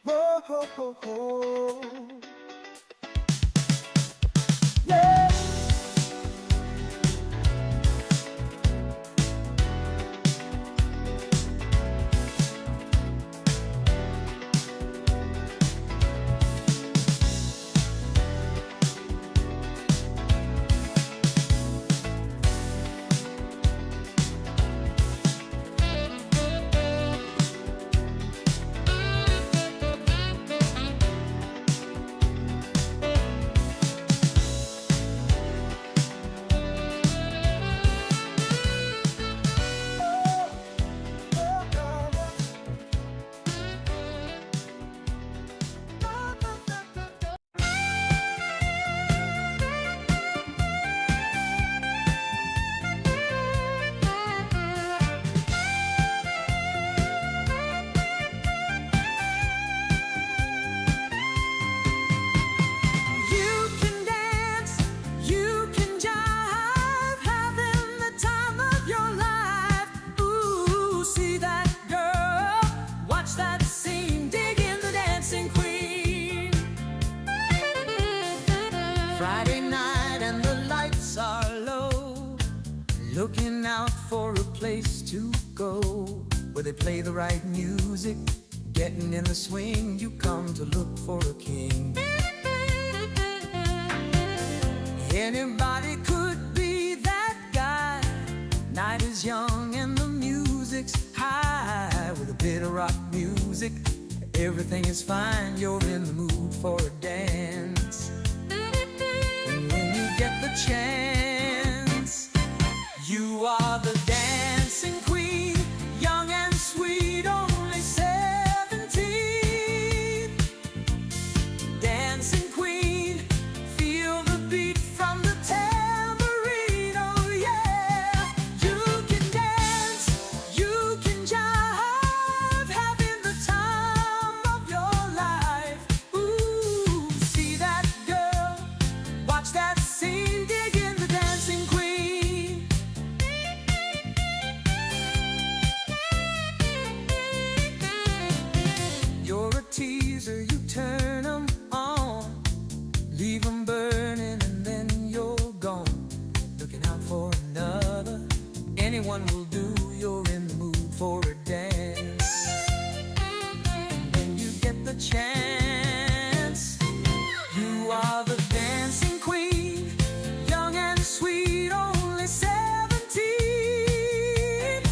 Whoa, ho, ho, ho. Yeah. Friday night and the lights are low, looking out for a place to go where they play the right music. Getting in the swing, you come to look for a king. Anybody could be that guy. Night is young and the music's high. With a bit of rock music, everything is fine. You're in the mood for a dance. Get the chance. You are the dancing queen, young and sweet, only 17. Dancing queen, feel the beat from the tambourine, oh yeah. You can dance, you can jive, having the time of your life. Ooh, see that girl, watch that scene, dig in the dancing queen. You're a teaser, you turn them on, leave them burning and then you're gone. Looking out for another, anyone will do. You're in the mood for a dance. And when you get the chance, you are the dancing queen, young and sweet, only 17.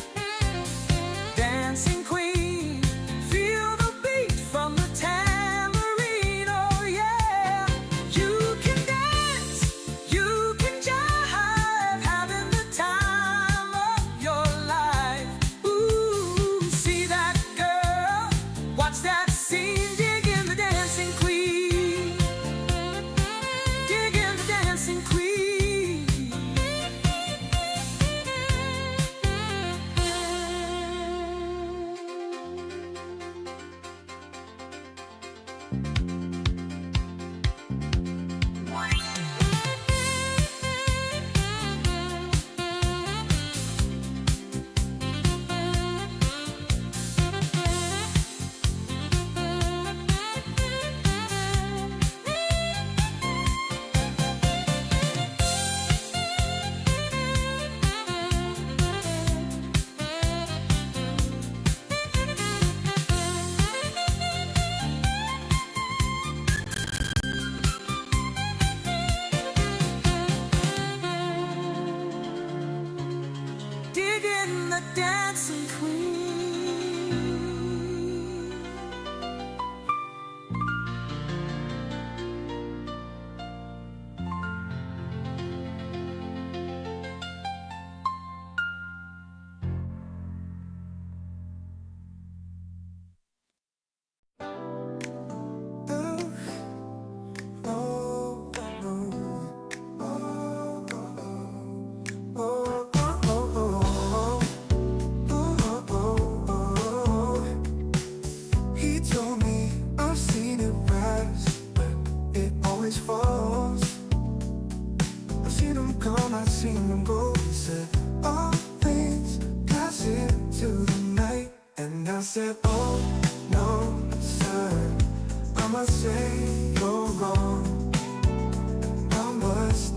Dancing queen, feel the beat from the tambourine, oh yeah. You can dance, you can jive, having the time of your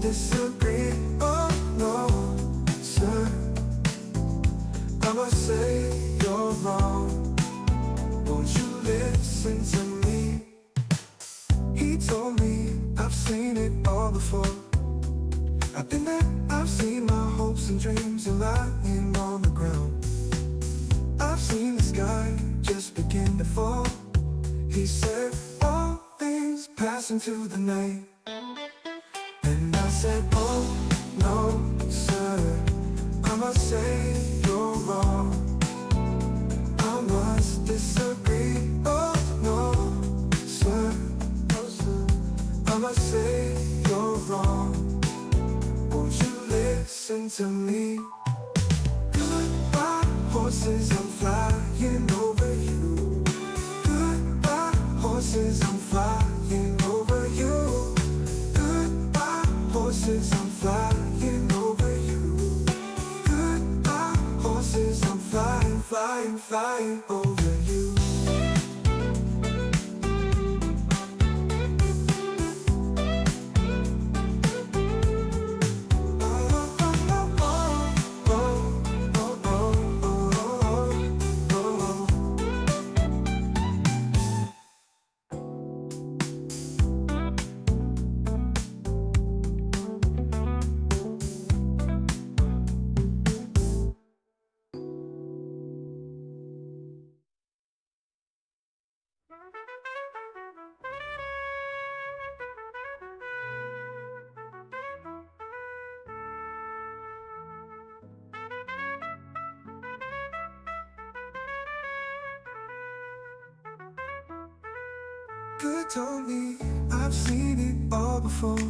disagree. Oh no, sir, I must say you're wrong. Won't you listen to me? He told me I've seen it all before. I've been there, I've seen my hopes and dreams lying on the ground. I've seen the sky just begin to fall. He said all things pass into the night. And I said, oh no, sir, I must say you're wrong. I must disagree. Oh no, sir, I must say you're wrong. Won't you listen to me? Goodbye, horses, I'm flying over you. Goodbye, horses, I'm flying over you. Goodbye, horses, I'm flying over you. Goodbye, horses, I'm flying, flying, flying over you. Good told me I've seen it all before.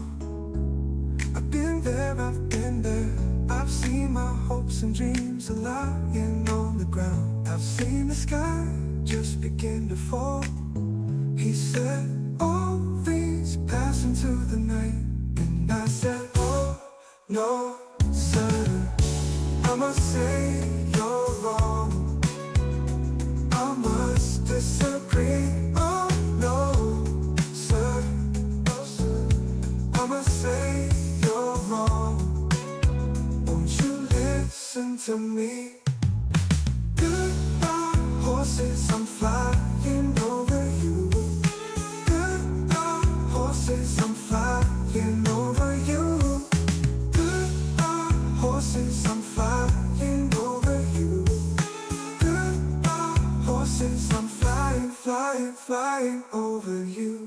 I've been there, I've been there. I've seen my hopes and dreams lying on the ground. I've seen the sky just begin to fall. He said all things pass into the night. And I said, oh no, sir, I must say you're wrong. I must disagree. Oh no, sir, I must say you're wrong. Won't you listen to me? Goodbye, horses, I'm flying over you. Goodbye, horses, I'm flying over you. Goodbye, horses, I'm flying over you. Goodbye, horses, I'm flying, flying, flying over you.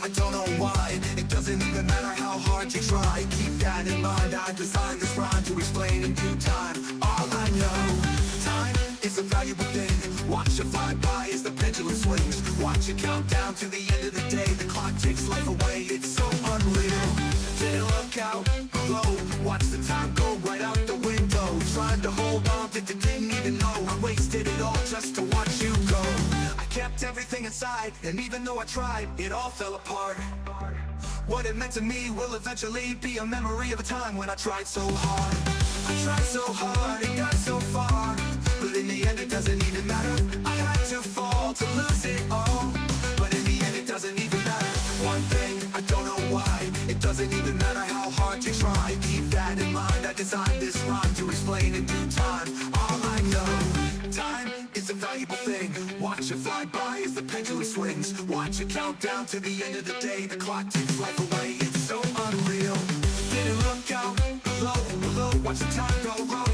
I don't know why, it doesn't even matter how hard you try. Keep that in mind, I designed this rhyme to explain in due time. All I know, time is a valuable thing. Watch it fly by as the pendulum swings. Watch it count down to the end of the day. The clock takes life away, it's so unreal. Didn't look out below, watch the time go right out the window. Trying to hold on to didn't even know I wasted it all just to watch you go. I kept everything inside, and even though I tried, it all fell apart. What it meant to me will eventually be a memory of a time when I tried so hard. I tried so hard and got so far, but in the end it doesn't even matter. I had to fall to lose it all, but in the end it doesn't even matter. One thing, I don't know why, it doesn't even matter how hard you try. Keep that in mind, I designed this rhyme to explain in due time. All I know, time is a valuable thing. Watch it fly by as the pendulum swings. Watch it count down to the end of the day. The clock takes life away, it's so unreal. Didn't look out below, watch the time go low.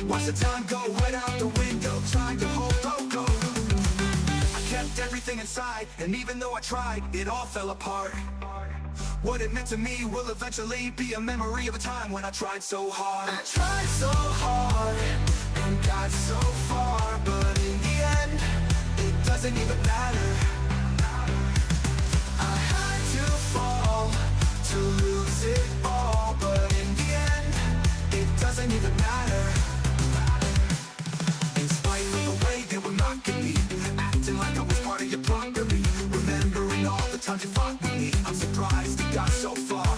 Watch the time go right out the window. Trying to hold go. I kept everything inside, and even though I tried, it all fell apart. What it meant to me will eventually be a memory of a time when I tried so hard. I tried so hard and got so far, but in the end, it doesn't even matter. I had to fall to lose it all, but in the end, it doesn't even matter. In spite of the way they were mocking me, acting like I was part of your property, remembering all the times you fought with me, I'm surprised you got so far.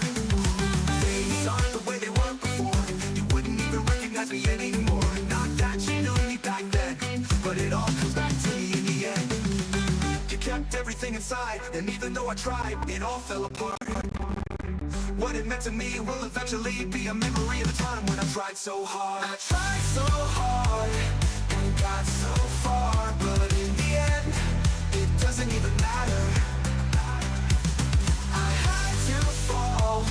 Things aren't the way they were before. You wouldn't even recognize me anymore. Not that you knew me back then, but it all comes back to me in the end. You kept everything inside, and even though I tried, it all fell apart. What it meant to me will eventually be a memory of the time when I tried so hard. I tried so hard and got so far, but in the end, it doesn't even matter. I had to fall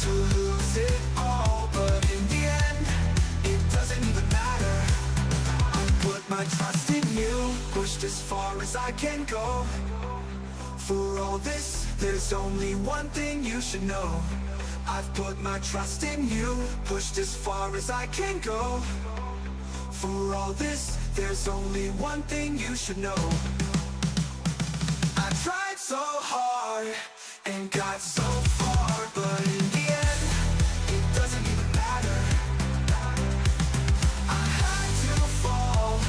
to lose it all, but in the end, it doesn't even matter. I put my trust in you, pushed as far as I can go. For all this, there's only one thing you should know. I've put my trust in you, pushed as far as I can go. For all this, there's only one thing you should know. I tried so hard and got so far, but in the end, it doesn't even matter. I had to fall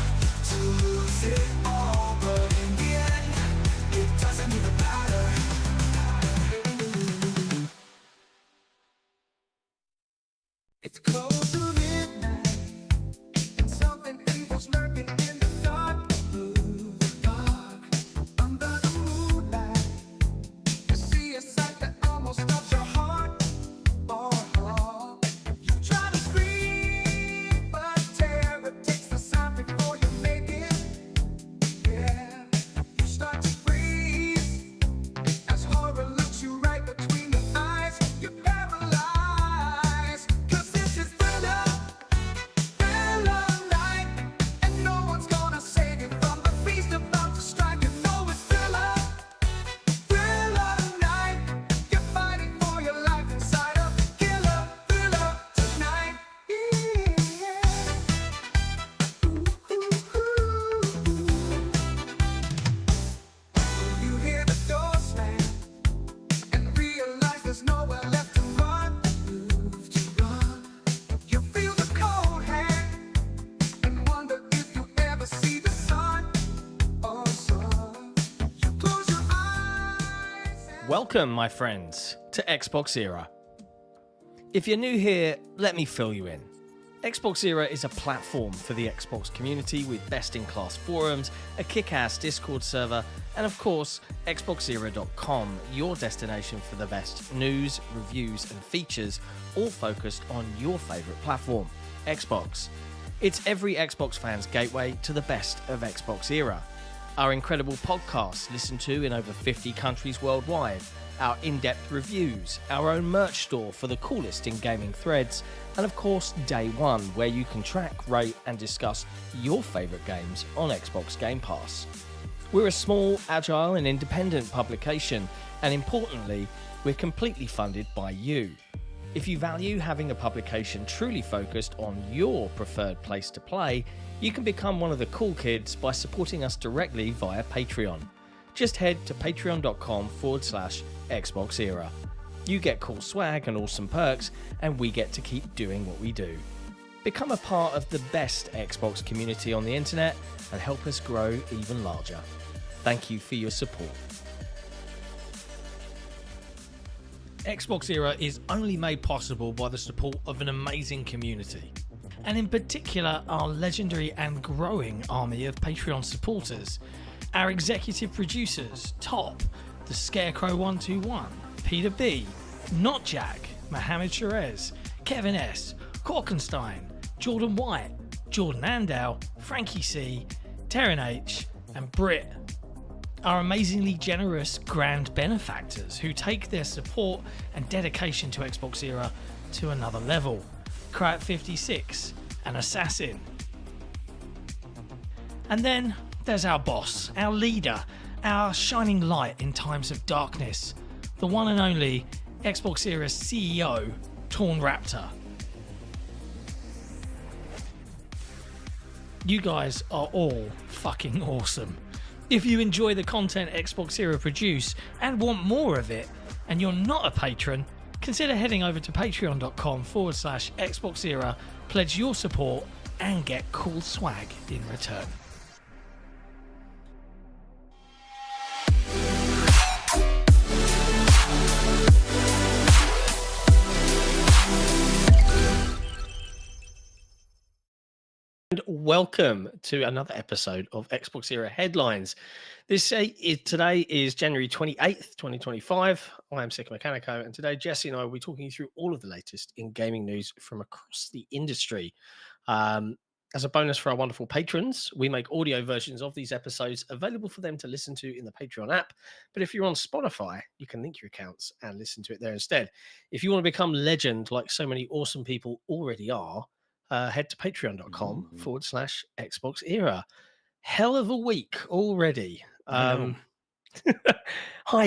to lose it all, but in the end, it doesn't even matter. It's close to midnight, and something evil's lurking in the dark. Under the moonlight, you see a sight that almost stops your heart. You try to scream, but terror takes the sound before you make it. Yeah, you start to freeze as horror looks you right between the eyes. You're paralyzed, 'cause this is thriller night, and no one's gonna save you from the beast about to strike. You know it's thriller night. You're fighting for your life inside of killer thriller tonight. Yeah. You hear the door slam and realize there's nowhere left to run. You feel the cold hand and wonder if you ever see the sun. Oh, sun. You close your eyes and Welcome, my friends, to XboxEra. If you're new here, let me fill you in. XboxEra is a platform for the Xbox community with best-in-class forums, a kick-ass Discord server, and of course, XboxEra.com, your destination for the best news, reviews, and features, all focused on your favourite platform, Xbox. It's every Xbox fan's gateway to the best of XboxEra. Our incredible podcasts listened to in over 50 countries worldwide, our in-depth reviews, our own merch store for the coolest in gaming threads, and of course Day One, where you can track, rate and discuss your favourite games on Xbox Game Pass. We're a small, agile and independent publication, and importantly, we're completely funded by you. If you value having a publication truly focused on your preferred place to play, you can become one of the cool kids by supporting us directly via Patreon. Just head to patreon.com/XboxEra. You get cool swag and awesome perks, and we get to keep doing what we do. Become a part of the best Xbox community on the internet and help us grow even larger. Thank you for your support. XboxEra is only made possible by the support of an amazing community, and in particular our legendary and growing army of Patreon supporters. Our executive producers, Top, The Scarecrow 121, Peter B, Not Jack, Mohammed Sherez, Kevin S, Korkenstein, Jordan White, Jordan Andau, Frankie C, Terran H, and Britt. Our amazingly generous grand benefactors who take their support and dedication to XboxEra to another level. Krat56, an assassin. And then there's our boss, our leader, our shining light in times of darkness, the one and only XboxEra's CEO, Torn Raptor. You guys are all fucking awesome. If you enjoy the content XboxEra produce and want more of it, and you're not a patron, consider heading over to patreon.com/XboxEra, pledge your support, and get cool swag in return. And welcome to another episode of XboxEra Headlines. Today is January 28th, 2025. I am Sika Mechanico, and today Jesse and I will be talking you through all of the latest in gaming news from across the industry. As a bonus for our wonderful patrons, we make audio versions of these episodes available for them to listen to in the Patreon app. But if you're on Spotify, you can link your accounts and listen to it there instead. If you want to become legend like so many awesome people already are, head to patreon.com/XboxEra. Hell of a week already. Hi,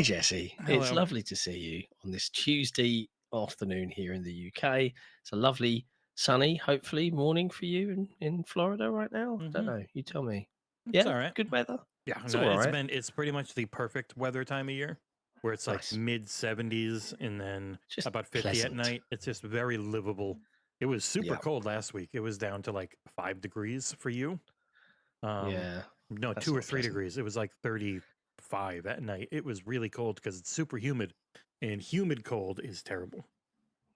Jesse. Hello. It's lovely to see you on this Tuesday afternoon here in the UK. It's a lovely, sunny, hopefully, morning for you in Florida right now. I don't know. You tell me. It's all right. Good weather. Yeah, It's no, all right. it's pretty much the perfect weather time of year, where it's like Nice. mid 70s and then Just about 50 pleasant. at night. It's just very livable. It was super Yeah. cold last week. It was down to like 5 degrees for you. Yeah. No, that's 2 or not 3 pleasant. degrees. It was like 35 at night. It was really cold because it's super humid, and humid cold is terrible.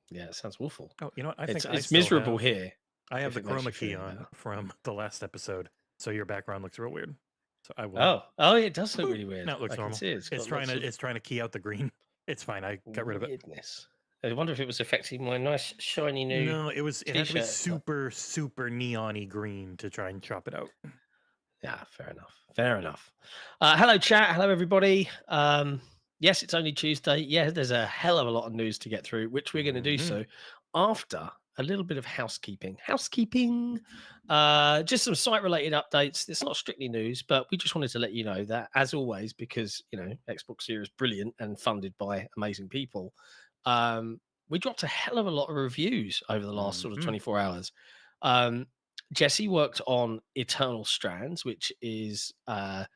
Yeah, it sounds awful. Oh, you know what? I think It's miserable here. I have if the it makes you chroma key feel on better. from the last episode, so your background looks real weird. So I will. Oh, it does look really weird. No, it looks I can normal. see It's got trying lots to of trying to key out the green. It's fine. I got rid of it. weirdness. I wonder if it was affecting my nice shiny new. No, it had to be t-shirt. super neon-y green to try and chop it out. Yeah, fair enough. Hello, chat. Hello, everybody. Yes, it's only Tuesday. Yeah, there's a hell of a lot of news to get through, which we're going to do so after a little bit of housekeeping. Just some site-related updates. It's not strictly news, but we just wanted to let you know that, as always, because XboxEra is brilliant and funded by amazing people. We dropped a hell of a lot of reviews over the last sort of 24 hours. Jesse worked on Eternal Strands, which is I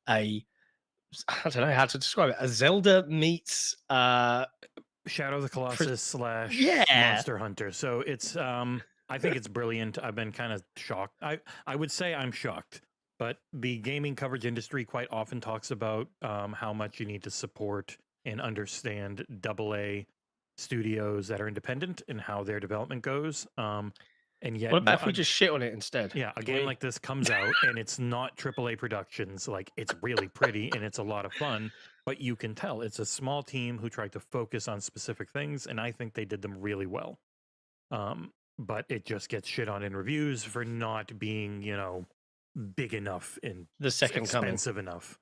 don't know how to describe it. A Zelda meets Shadow of the Colossus / Yeah. Monster Hunter. So it's I think it's brilliant. I've been kind of shocked. I would say I'm shocked, but the gaming coverage industry quite often talks about how much you need to support and understand AA studios that are independent and how their development goes. And yet, what about if we just shit on it instead? Yeah, a game like this comes out and it's not AAA productions. Like, it's really pretty and it's a lot of fun, but you can tell it's a small team who tried to focus on specific things, and I think they did them really well. But it just gets shit on in reviews for not being, big enough and the second coming. expensive enough.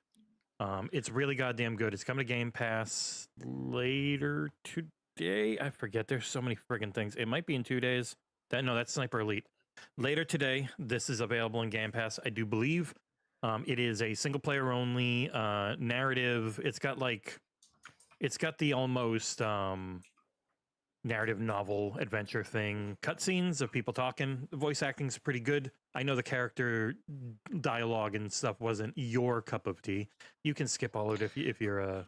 It's really goddamn good. It's coming to Game Pass later today. I forget. There's so many friggin' things. It might be in 2 days. That's Sniper Elite. Later today, this is available in Game Pass, I do believe. It is a single player only narrative. It's got the almost narrative novel adventure thing, cutscenes of people talking. The voice acting's pretty good. I know the character dialogue and stuff wasn't your cup of tea. You can skip all of it if you're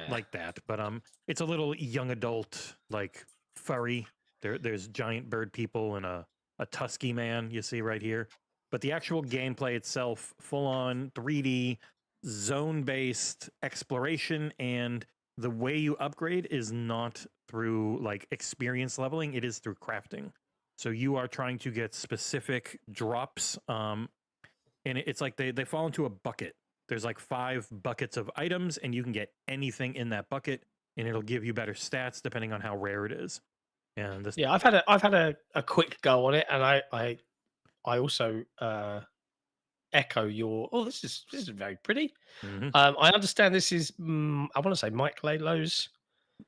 like that. But it's a little young adult, like furry. There's giant bird people and a tusky man you see right here. But the actual gameplay itself, full on 3D, zone based exploration, and the way you upgrade is not through like experience leveling, it is through crafting. So you are trying to get specific drops, and it's like they fall into a bucket. There's like 5 buckets of items, and you can get anything in that bucket, and it'll give you better stats depending on how rare it is. And this, I've had a quick go on it, and I also echo your. Oh, this is very pretty. Mhm. I understand this is I want to say Mike Laidlow's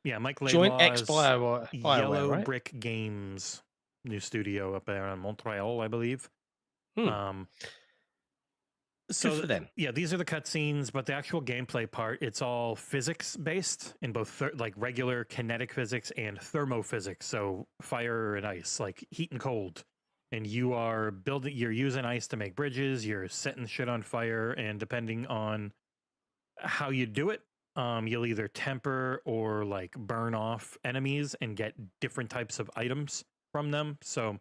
Mike joint Laidlaw's BioWare, Yellow right? Brick Games new studio up there in Montreal, I believe. So Good for them. Yeah, these are the cutscenes, but the actual gameplay part, it's all physics based in both like regular kinetic physics and thermophysics. So fire and ice, like heat and cold. And you're using ice to make bridges, you're setting shit on fire, and depending on how you do it, you'll either temper or like burn off enemies and get different types of items from them. So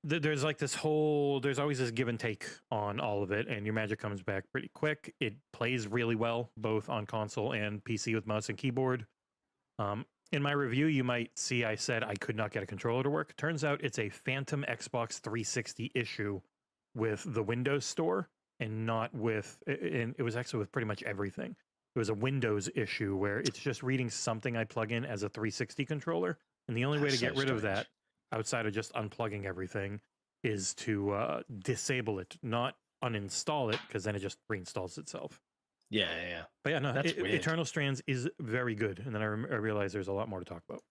there's like there's always this give and take on all of it, and your magic comes back pretty quick. It plays really well both on console and PC with mouse and keyboard. In my review, you might see I said I could not get a controller to work. Turns out it's a phantom Xbox 360 issue with the Windows Store, and not with, and it was actually with pretty much everything. It was a Windows issue where it's just reading something I plug in as a 360 controller, and the only way to get rid of that, outside of just unplugging everything, is to disable it, not uninstall it, because then it just reinstalls itself. Yeah. But yeah, no, That's weird. Eternal Strands is very good, and then I realized there's a lot more to talk about.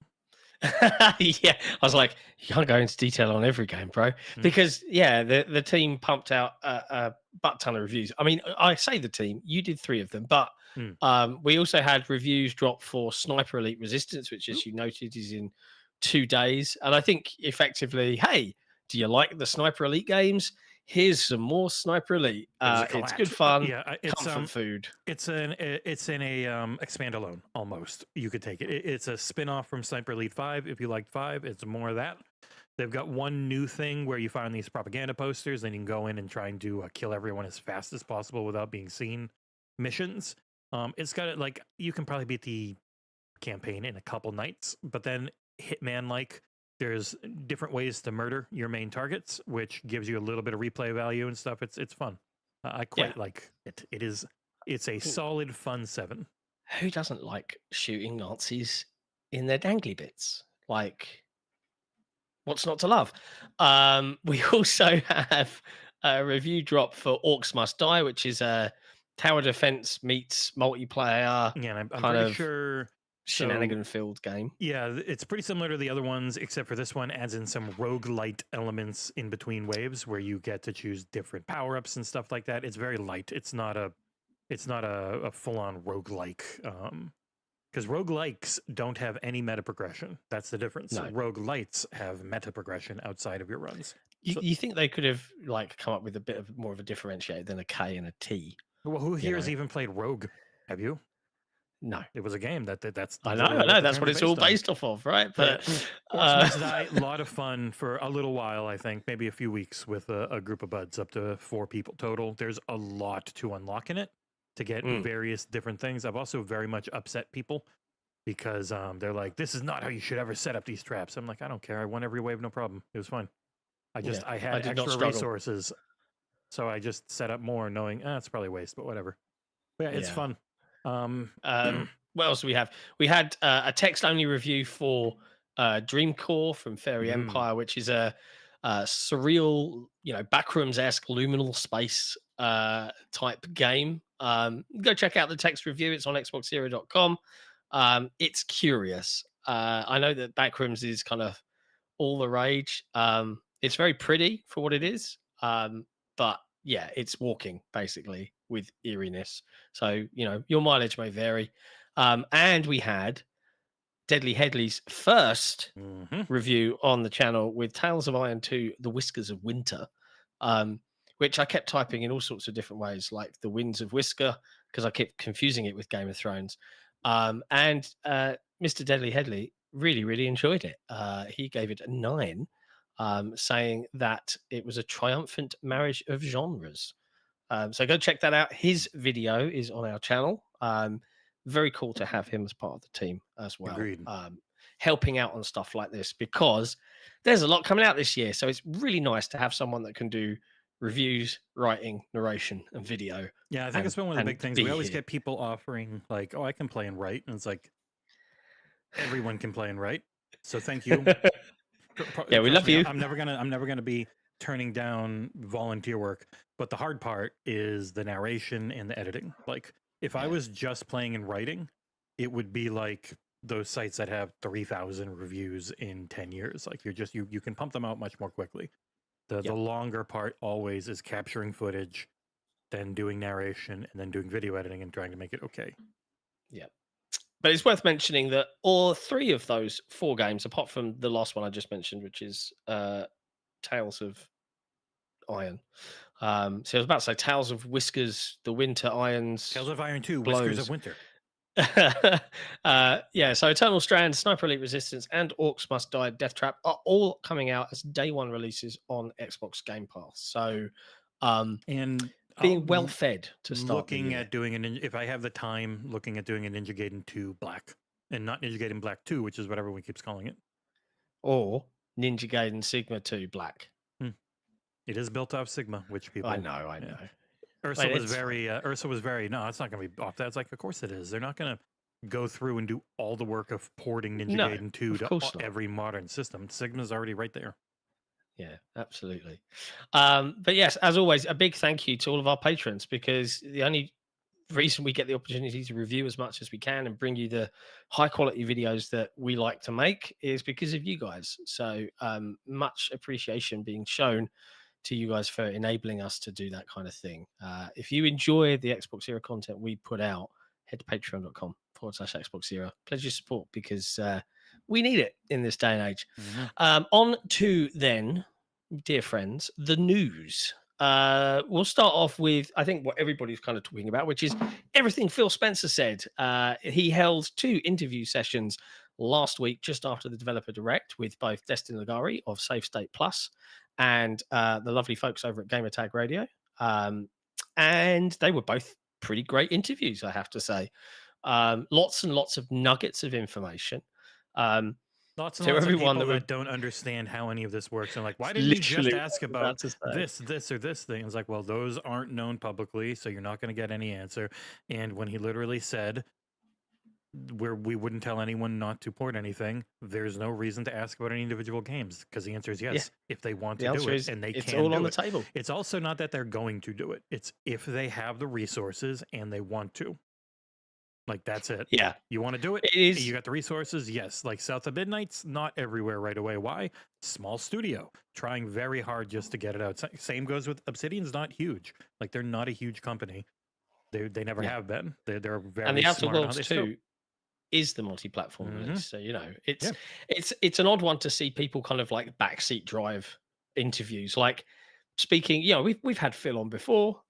Yeah, I was like, you can't go into detail on every game, bro, because the team pumped out a butt ton of reviews. I mean, I say the team, you did 3 of them, but we also had reviews drop for Sniper Elite Resistance, which, as you noted, is in 2 days. And I think effectively, hey, do you like the Sniper Elite games? Here's some more Sniper Elite. It's good fun. It's comfort food. It's in a expand alone almost. You could take it. It's a spin-off from Sniper Elite 5. If you liked 5, it's more of that. They've got one new thing where you find these propaganda posters, and you can go in and try and do kill everyone as fast as possible without being seen missions. It's got like you can probably beat the campaign in a couple nights, but then Hitman-like, there's different ways to murder your main targets, which gives you a little bit of replay value and stuff. It's fun. I quite like it. It's a solid fun 7. Who doesn't like shooting Nazis in their dangly bits? Like, what's not to love? We also have a review drop for Orcs Must Die, which is a tower defense meets multiplayer. Yeah, and I'm pretty sure shenanigan-filled game. Yeah, it's pretty similar to the other ones, except for this one adds in some roguelite elements in between waves where you get to choose different power-ups and stuff like that. It's very light. It's not a full-on roguelike, because roguelikes don't have any meta progression. That's the difference. No. Roguelites have meta progression outside of your runs. You think they could have like come up with a bit of more of a differentiator than a K and a T? Well, who here has even played Rogue? Have you? No, it was a game that's. I know. That's what it's all based off of, right? But a lot of fun for a little while. I think maybe a few weeks with a group of buds, up to 4 people total. There's a lot to unlock in it to get various different things. I've also very much upset people because they're like, "This is not how you should ever set up these traps." I'm like, I don't care. I won every wave, no problem. It was fine. I had extra resources, so I just set up more, knowing it's probably a waste, but whatever. But yeah, it's fun. What else do we have? We had a text-only review for Dreamcore from Fairy Empire, which is a surreal, backrooms-esque liminal space type game. Go check out the text review. It's on XboxEra.com. It's curious. I know that Backrooms is kind of all the rage. It's very pretty for what it is. But yeah, it's walking basically with eeriness. So, your mileage may vary. And we had Deadly Headley's first review on the channel with Tales of Iron 2, The Whiskers of Winter, which I kept typing in all sorts of different ways, like The Winds of Whisker, because I kept confusing it with Game of Thrones. And Mr. Deadly Headley really, really enjoyed it. He gave it a 9, saying that it was a triumphant marriage of genres. So go check that out. His video is on our channel. Very cool to have him as part of the team as well. Agreed. Helping out on stuff like this, because there's a lot coming out this year. So it's really nice to have someone that can do reviews, writing, narration, and video. Yeah, I think it's been one of the big things. We always get people offering like, oh, I can play and write. And it's like, everyone can play and write. So thank you. Yeah, we love you. I'm never gonna be turning down volunteer work. But the hard part is the narration and the editing. Like, if I was just playing and writing, it would be like those sites that have 3,000 reviews in 10 years. Like, you can pump them out much more quickly. The longer part always is capturing footage, then doing narration, and then doing video editing and trying to make it okay. Yeah. But it's worth mentioning that all 3 of those 4 games, apart from the last one I just mentioned, which is Tales of Iron. So I was about to say Tales of Whiskers, the Winter Irons. Tales of Iron 2, Whiskers of Winter. So Eternal Strand, Sniper Elite Resistance, and Orcs Must Die Death Trap are all coming out as day 1 releases on Xbox Game Pass. So and being well fed to start looking at doing if I have the time, looking at doing a Ninja Gaiden 2 Black, and not Ninja Gaiden Black 2, which is what everyone keeps calling it, or Ninja Gaiden Sigma 2 Black. It is built off Sigma, which people I know. Ursa was very no, it's not going to be off that. It's like, of course it is. They're not going to go through and do all the work of porting Ninja Gaiden 2 to every modern system. Sigma's already right there. Yeah, absolutely. But yes, as always, a big thank you to all of our patrons, because the only reason we get the opportunity to review as much as we can and bring you the high quality videos that we like to make is because of you guys. So much appreciation being shown to you guys for enabling us to do that kind of thing. If you enjoy the Xbox Era content we put out, head to patreon.com/Xbox Era. Pledge your support, because we need it in this day and age. On to then, dear friends, the news. We'll start off with, I think, what everybody's kind of talking about, which is everything Phil Spencer said. He held 2 interview sessions last week, just after the developer direct, with both Destin Ligari of Safe State Plus and the lovely folks over at Gamertag Radio. And they were both pretty great interviews, I have to say. Lots and lots of nuggets of information. Lots and lots of people that don't understand how any of this works, and like, why didn't you just ask about this or this thing? It's like, well, those aren't known publicly, so you're not going to get any answer. And when he literally said, where we wouldn't tell anyone not to port anything, there's no reason to ask about any individual games, because the answer is yes, if they want to do it, and they can. It's all on the table. It's also not that they're going to do it. It's if they have the resources and they want to. Like, that's it. Yeah. You want to do it? You got the resources? Yes. Like, South of Midnight's not everywhere right away. Why? Small studio. Trying very hard just to get it out. Same goes with Obsidian's not huge. Like, they're not a huge company. They never have been. They're very and the Outer smart. Worlds 2 is the multi-platform release. So, it's an odd one to see people kind of like backseat drive interviews. Like, speaking, we've had Phil on before.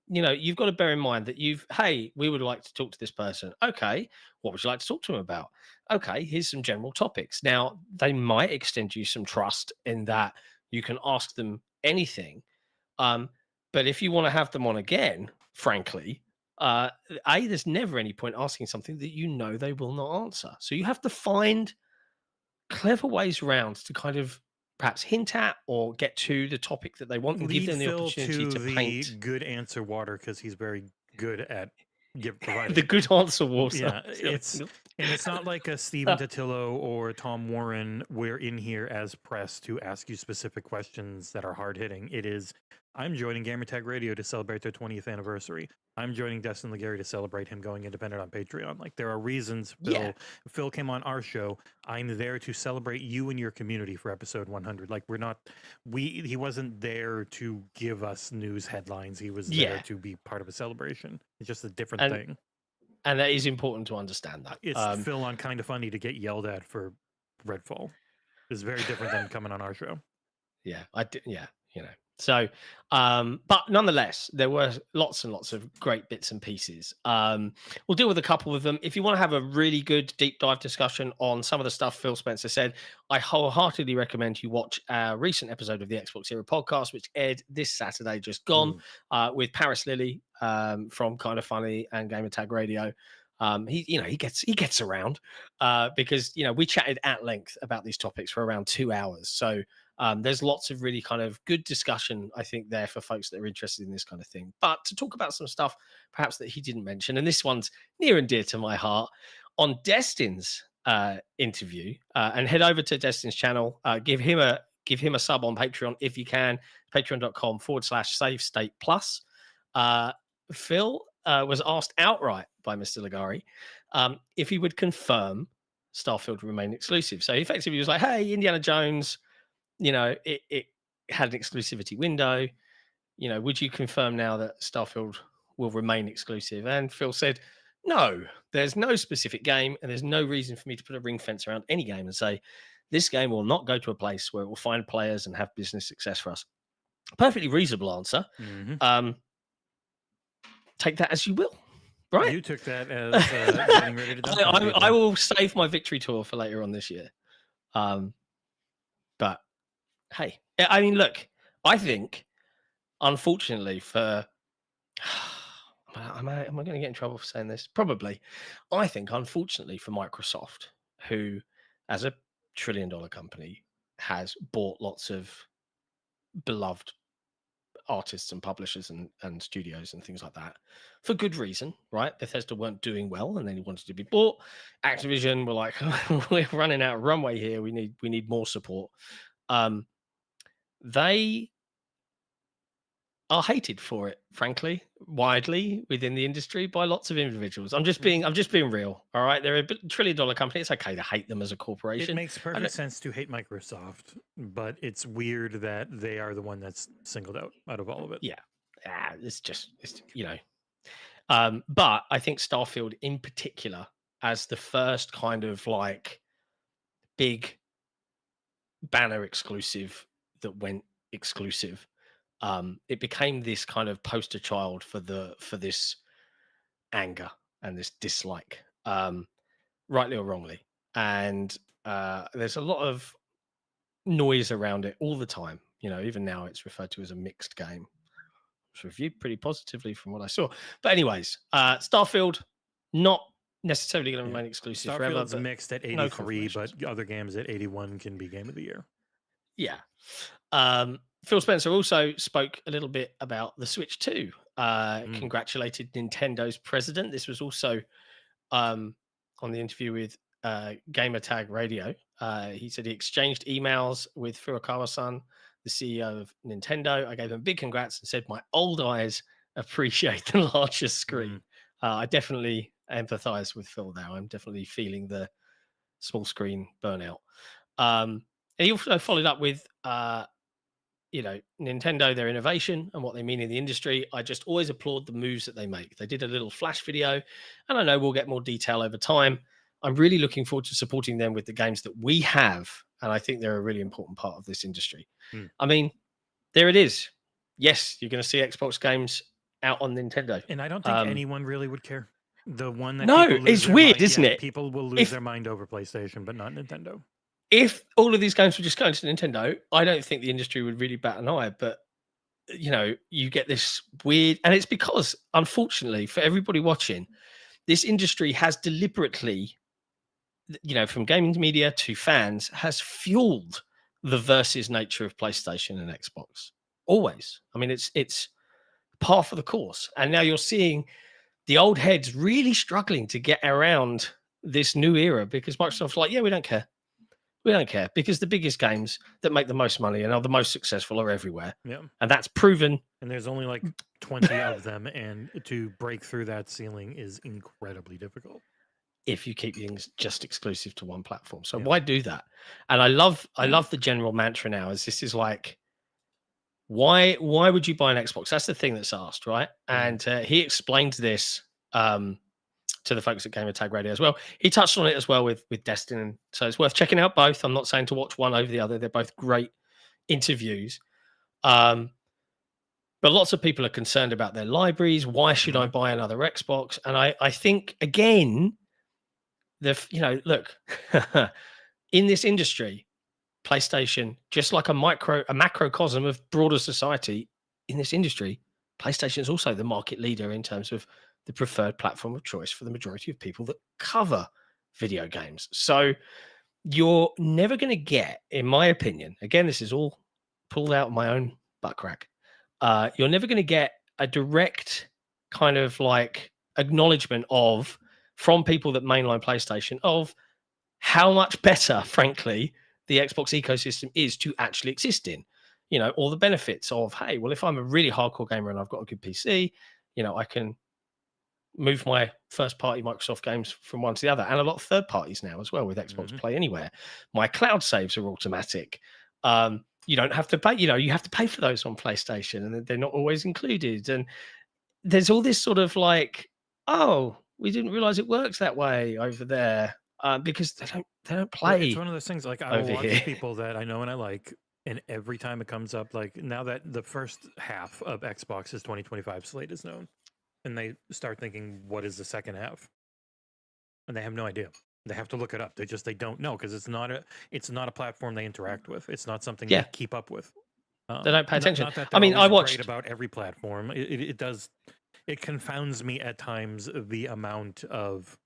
You've got to bear in mind that hey, we would like to talk to this person. Okay, what would you like to talk to them about? Okay, here's some general topics. Now, they might extend you some trust in that you can ask them anything. But if you want to have them on again, frankly, there's never any point asking something that they will not answer. So you have to find clever ways around to kind of perhaps hint at or get to the topic that they want, and give them the opportunity to paint good answer water, because he's very good at providing the good answer water. Yeah, it's not like a Stephen Totillo or Tom Warren. We're in here as press to ask you specific questions that are hard hitting. It is I'm joining Gamertag Radio to celebrate their 20th anniversary. I'm joining Destin Legary to celebrate him going independent on Patreon. Like, there are reasons. Phil came on our show. I'm there to celebrate you and your community for episode 100. Like, he wasn't there to give us news headlines. He was there to be part of a celebration. It's just a different thing. And that is important to understand that. It's Phil on Kinda Funny to get yelled at for Redfall. It's very different than coming on our show. Yeah, I did. Yeah, you know. So, but nonetheless, there were lots and lots of great bits and pieces. We'll deal with a couple of them. If you want to have a really good deep dive discussion on some of the stuff Phil Spencer said, I wholeheartedly recommend you watch our recent episode of the XboxEra podcast, which aired this Saturday, just gone, with Paris Lilly from Kinda Funny and Gamertag Radio. He gets around because we chatted at length about these topics for around 2 hours. So there's lots of really kind of good discussion, I think, there for folks that are interested in this kind of thing. But to talk about some stuff perhaps that he didn't mention, and this one's near and dear to my heart, on Destin's interview, and head over to Destin's channel, give him a sub on Patreon if you can, patreon.com/SaveStatePlus. Phil was asked outright by Mr. Legari if he would confirm Starfield remain exclusive. So effectively he was like, hey, Indiana Jones, it had an exclusivity window. Would you confirm now that Starfield will remain exclusive? And Phil said, no, there's no specific game and there's no reason for me to put a ring fence around any game and say this game will not go to a place where it will find players and have business success for us. Perfectly reasonable answer. Mm-hmm. Take that as you will. Right. You took that as getting ready to dunk on people. I will save my victory tour for later on this year. But hey, I mean, look, I think, unfortunately for, am I going to get in trouble for saying this? Probably. I think, unfortunately for Microsoft, who, as a $1 trillion company, has bought lots of beloved artists and publishers and studios and things like that for good reason, right? Bethesda weren't doing well and then he wanted to be bought. Activision were like, we're running out of runway here. We need more support. They are hated for it, frankly, widely within the industry by lots of individuals. I'm just being real. All right. They're a $1 trillion company. It's okay to hate them as a corporation. It makes perfect sense to hate Microsoft, but it's weird that they are the one that's singled out of all of it. Yeah. It's but I think Starfield in particular, as the first kind of like big banner exclusive that went exclusive, it became this kind of poster child for this anger and this dislike, rightly or wrongly. And there's a lot of noise around it all the time. Even now it's referred to as a mixed game. It's reviewed pretty positively from what I saw. But anyways, Starfield not necessarily going to remain exclusive forever. Starfield's mixed at 83, but other games at 81 can be Game of the Year. Yeah. Phil Spencer also spoke a little bit about the Switch 2. Congratulated Nintendo's president. This was also on the interview with Gamertag Radio. He said he exchanged emails with Furukawa-san, the CEO of Nintendo. I gave him big congrats and said my old eyes appreciate the larger screen. I definitely empathize with Phil now. I'm definitely feeling the small screen burnout. And he also followed up with Nintendo, their innovation and what they mean in the industry. I just always applaud the moves that they make. They did a little flash video, and I know we'll get more detail over time. I'm really looking forward to supporting them with the games that we have, and I think they're a really important part of this industry. I mean, there it is. Yes, you're going to see Xbox games out on Nintendo. And I don't think anyone really would care. The one that it's weird, isn't it? People will lose their mind over PlayStation, but not Nintendo. If all of these games were just going to Nintendo, I don't think the industry would really bat an eye. But, you get this weird... And it's because, unfortunately, for everybody watching, this industry has deliberately, from gaming media to fans, has fueled the versus nature of PlayStation and Xbox. Always. I mean, it's par for the course. And now you're seeing the old heads really struggling to get around this new era because Microsoft's like, yeah, we don't care. We don't care because the biggest games that make the most money and are the most successful are everywhere. Yeah. And that's proven. And there's only like 20 of them, and to break through that ceiling is incredibly difficult. If you keep things just exclusive to one platform. So Yeah. why do that? And I love the general mantra now is this is like, why would you buy an Xbox? That's the thing that's asked, right? And he explained this to the folks at Gamer Tag Radio as well. He touched on it as well with Destiny. So it's worth checking out both. I'm not saying to watch one over the other. They're both great interviews. But lots of people are concerned about their libraries. Why should I buy another Xbox? And I think, again, look, in this industry, PlayStation, just like a macrocosm of broader society in this industry, PlayStation is also the market leader in terms of the preferred platform of choice for the majority of people that cover video games. So you're never going to get, in my opinion, again, this is all pulled out of my own butt crack, you're never going to get a direct kind of like acknowledgement from people that mainline PlayStation of how much better, frankly, the Xbox ecosystem is to actually exist in. All the benefits of, hey, well, if I'm a really hardcore gamer and I've got a good PC, I can move my first-party Microsoft games from one to the other, and a lot of third parties now as well with Xbox Play Anywhere. My cloud saves are automatic. You don't have to pay. You have to pay for those on PlayStation, and they're not always included. And there's all this sort of like, oh, we didn't realize it works that way over there, because they don't play. It's one of those things. Like I will watch people that I know and I like, and every time it comes up, like now that the first half of Xbox's 2025 slate is known, and they start thinking, what is the second half? And they have no idea. They have to look it up. They don't know because it's not a platform they interact with. It's not something they keep up with. They don't pay attention. Not that I mean, I watched great about every platform. It does. It confounds me at times the amount of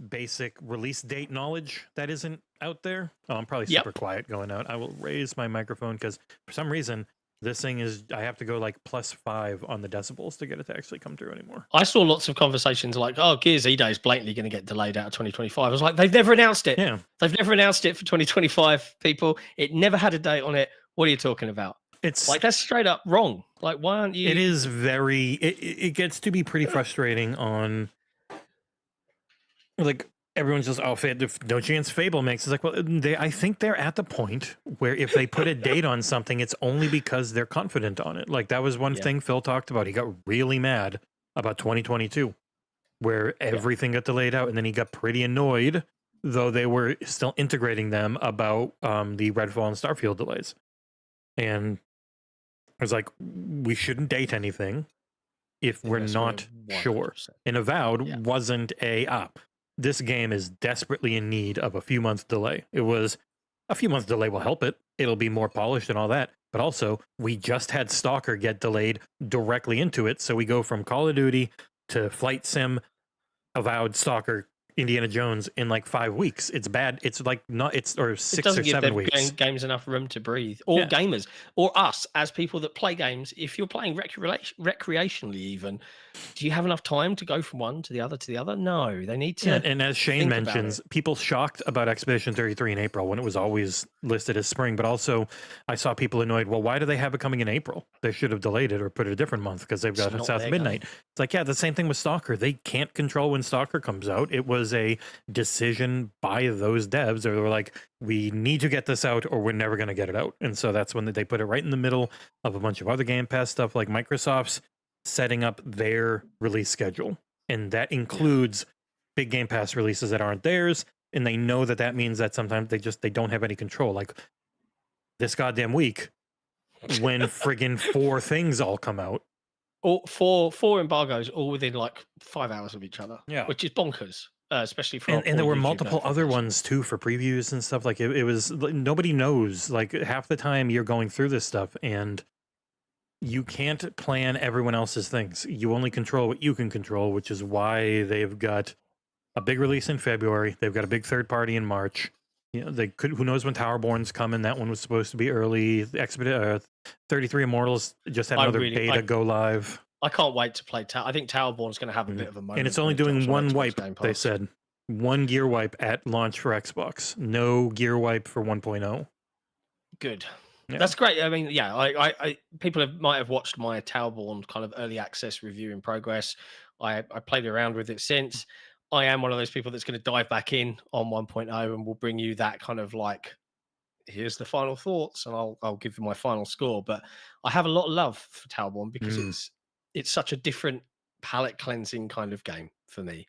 basic release date knowledge that isn't out there. Oh, I'm probably super quiet going out. I will raise my microphone because for some reason this thing is, I have to go like +5 on the decibels to get it to actually come through anymore. I saw lots of conversations like, oh, Gears E-Day is blatantly going to get delayed out of 2025. I was like, they've never announced it. Yeah. They've never announced it for 2025, people. It never had a date on it. What are you talking about? It's like, that's straight up wrong. Like, why aren't you? It is very, it gets to be pretty frustrating on, like, everyone's just, oh, no chance Fable makes. It's like, well, I think they're at the point where if they put a date on something, it's only because they're confident on it. Like, that was one thing Phil talked about. He got really mad about 2022, where everything got delayed out, and then he got pretty annoyed, though they were still integrating them, about the Redfall and Starfield delays. And I was like, we shouldn't date anything if we're not sure. And Avowed wasn't this game is desperately in need of a few months delay. It was a few months delay will help it. It'll be more polished and all that. But also, we just had Stalker get delayed directly into it. So we go from Call of Duty to Flight Sim, Avowed, Stalker, Indiana Jones in like 5 weeks. It's bad. It's like not. It's or 6 or 7 weeks. Give games enough room to breathe, or gamers, or us as people that play games. If you're playing recreationally, even, do you have enough time to go from one to the other? No, they need to. Yeah, and as Shane mentions, people shocked about Expedition 33 in April when it was always listed as spring. But also, I saw people annoyed. Well, why do they have it coming in April? They should have delayed it or put it a different month because they've got South Midnight. It's like, the same thing with Stalker. They can't control when Stalker comes out. It was a decision by those devs. They were like, we need to get this out or we're never going to get it out. And so that's when they put it right in the middle of a bunch of other Game Pass stuff, like Microsoft's setting up their release schedule. And that includes big Game Pass releases that aren't theirs. And they know that means that sometimes they don't have any control. Like this goddamn week when friggin' 4 things all come out. Or four embargoes all within like 5 hours of each other. Yeah. Which is bonkers. Especially for and there were multiple other ones too for previews and stuff. Like it was, nobody knows. Like half the time you're going through this stuff and you can't plan everyone else's things. You only control what you can control, which is why they've got a big release in February. They've got a big third party in March. They could. Who knows when Towerborn's coming? That one was supposed to be early. 33 Immortals just had another beta go live. I can't wait to play I think Towerborn's going to have a bit of a moment. And it's only doing one wipe, they said. one gear wipe at launch for Xbox. No gear wipe for 1.0. Good. Yeah. That's great. I mean, yeah, I people might have watched my Towerborn kind of early access review in progress. I played around with it since. I am one of those people that's going to dive back in on 1.0 and will bring you that kind of like, here's the final thoughts, and I'll give you my final score. But I have a lot of love for Towerborn because it's such a different palate cleansing kind of game for me.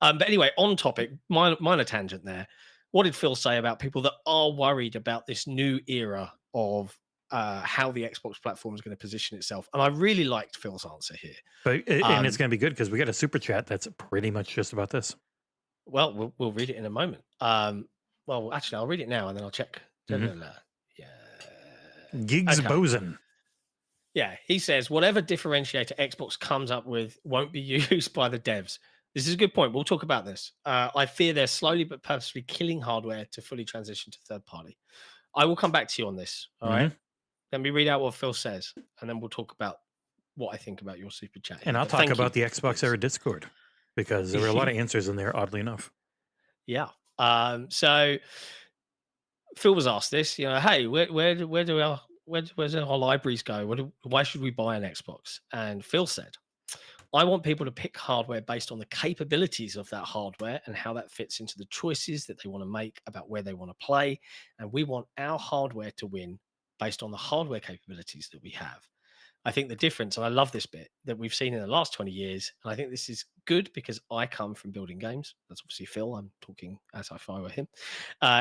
But anyway, on topic, minor tangent there. What did Phil say about people that are worried about this new era of how the Xbox platform is going to position itself? And I really liked Phil's answer here. But and it's going to be good because we got a super chat that's pretty much just about this. Well, we'll read it in a moment. Well, actually, I'll read it now and then I'll check. Mhm. Yeah. Gigs Okay. Boson. Yeah, he says whatever differentiator Xbox comes up with won't be used by the devs. This is a good point. We'll talk about this. I fear they're slowly but purposefully killing hardware to fully transition to third party. I will come back to you on this. All right. Let me read out what Phil says, and then we'll talk about what I think about your super chat. And I'll talk about the XboxEra Discord because there were a lot of answers in there, oddly enough. Yeah. So Phil was asked this, you know, hey, where do our libraries go? Why should we buy an Xbox? And Phil said, I want people to pick hardware based on the capabilities of that hardware and how that fits into the choices that they want to make about where they want to play. And we want our hardware to win based on the hardware capabilities that we have. I think the difference, and I love this bit, that we've seen in the last 20 years, and I think this is good because I come from building games. That's obviously Phil. I'm talking as if I were him.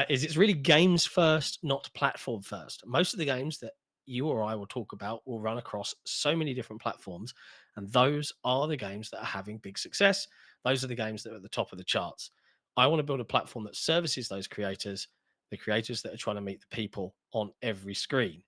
Is it's really games first, not platform first. Most of the games that you or I will talk about will run across so many different platforms, and those are the games that are having big success. Those are the games that are at the top of the charts. I want to build a platform that services those creators, the creators that are trying to meet the people on every screen.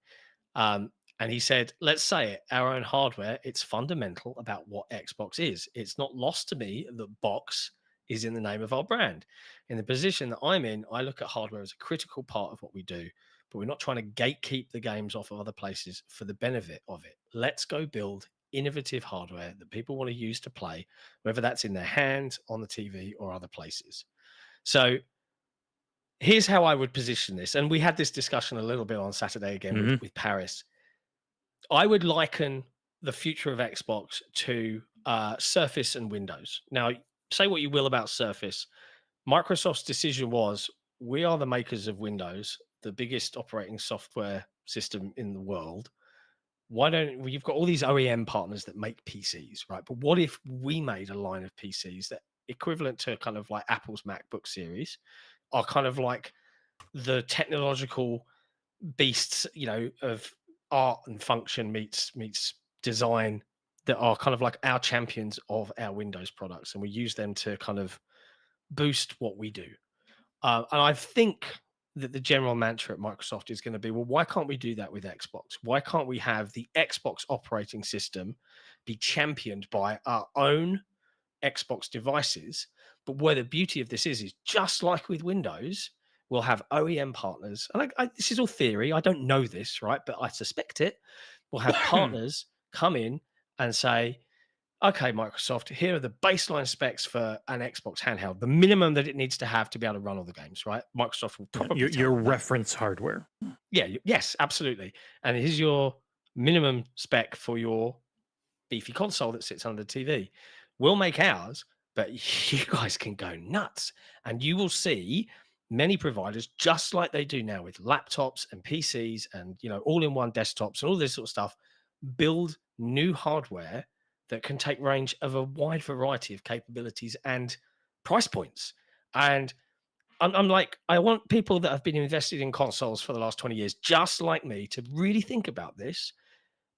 And he said, let's say it, our own hardware, it's fundamental about what Xbox is. It's not lost to me that box is in the name of our brand. In the position that I'm in, I look at hardware as a critical part of what we do, but we're not trying to gatekeep the games off of other places for the benefit of it. Let's go build innovative hardware that people want to use to play, whether that's in their hands, on the TV, or other places. So here's how I would position this. And we had this discussion a little bit on Saturday again with Paris. I would liken the future of Xbox to Surface and Windows. Now, say what you will about Surface. Microsoft's decision was, we are the makers of Windows, the biggest operating software system in the world. Why don't you've got all these OEM partners that make PCs, right? But what if we made a line of PCs that equivalent to kind of like Apple's MacBook series are kind of like the technological beasts, you know, of art and function meets design that are kind of like our champions of our Windows products, and we use them to kind of boost what we do. And I think that the general mantra at Microsoft is going to be, well, why can't we do that with Xbox? Why can't we have the Xbox operating system be championed by our own Xbox devices? But where the beauty of this is just like with Windows, we'll have OEM partners. And this is all theory. I don't know this, right? But I suspect it. We'll have partners come in and say, okay, Microsoft, here are the baseline specs for an Xbox handheld, the minimum that it needs to have to be able to run all the games, right? Microsoft will probably your reference hardware. Yeah, yes, absolutely. And here's your minimum spec for your beefy console that sits under the TV. We'll make ours, but you guys can go nuts. And you will see many providers, just like they do now with laptops and PCs and, you know, all-in-one desktops and all this sort of stuff, build new hardware that can take range of a wide variety of capabilities and price points. And I'm like, I want people that have been invested in consoles for the last 20 years, just like me, to really think about this.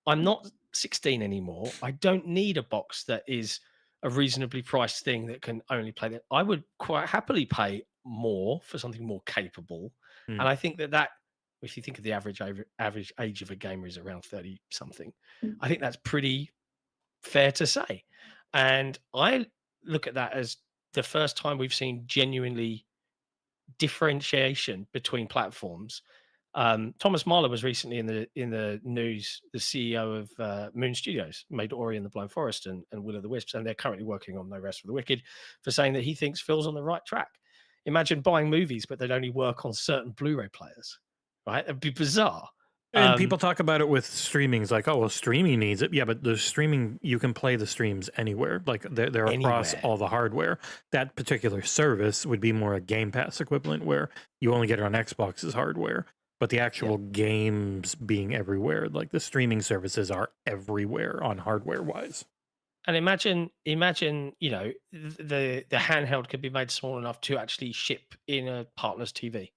I'm not 16 anymore. I don't need a box that is a reasonably priced thing that can only play that. I would quite happily pay more for something more capable. And I think that if you think of the average age of a gamer is around 30 something, I think that's pretty fair to say. And I look at that as the first time we've seen genuinely differentiation between platforms Thomas Mahler was recently in the news. The CEO of Moon Studios made Ori and the Blind Forest and Will of the Wisps, and they're currently working on No Rest for the Wicked, for saying that he thinks Phil's on the right track. Imagine buying movies, but they'd only work on certain Blu-ray players, right? It'd be bizarre. And people talk about it with streaming. It's like, oh, well, streaming needs it. Yeah, but the streaming, you can play the streams anywhere. Like they're across Anywhere. all the hardware. That particular service would be more a Game Pass equivalent where you only get it on Xbox's hardware. But the actual games being everywhere, like the streaming services are everywhere on hardware wise. And imagine, the handheld could be made small enough to actually ship in a partner's TV.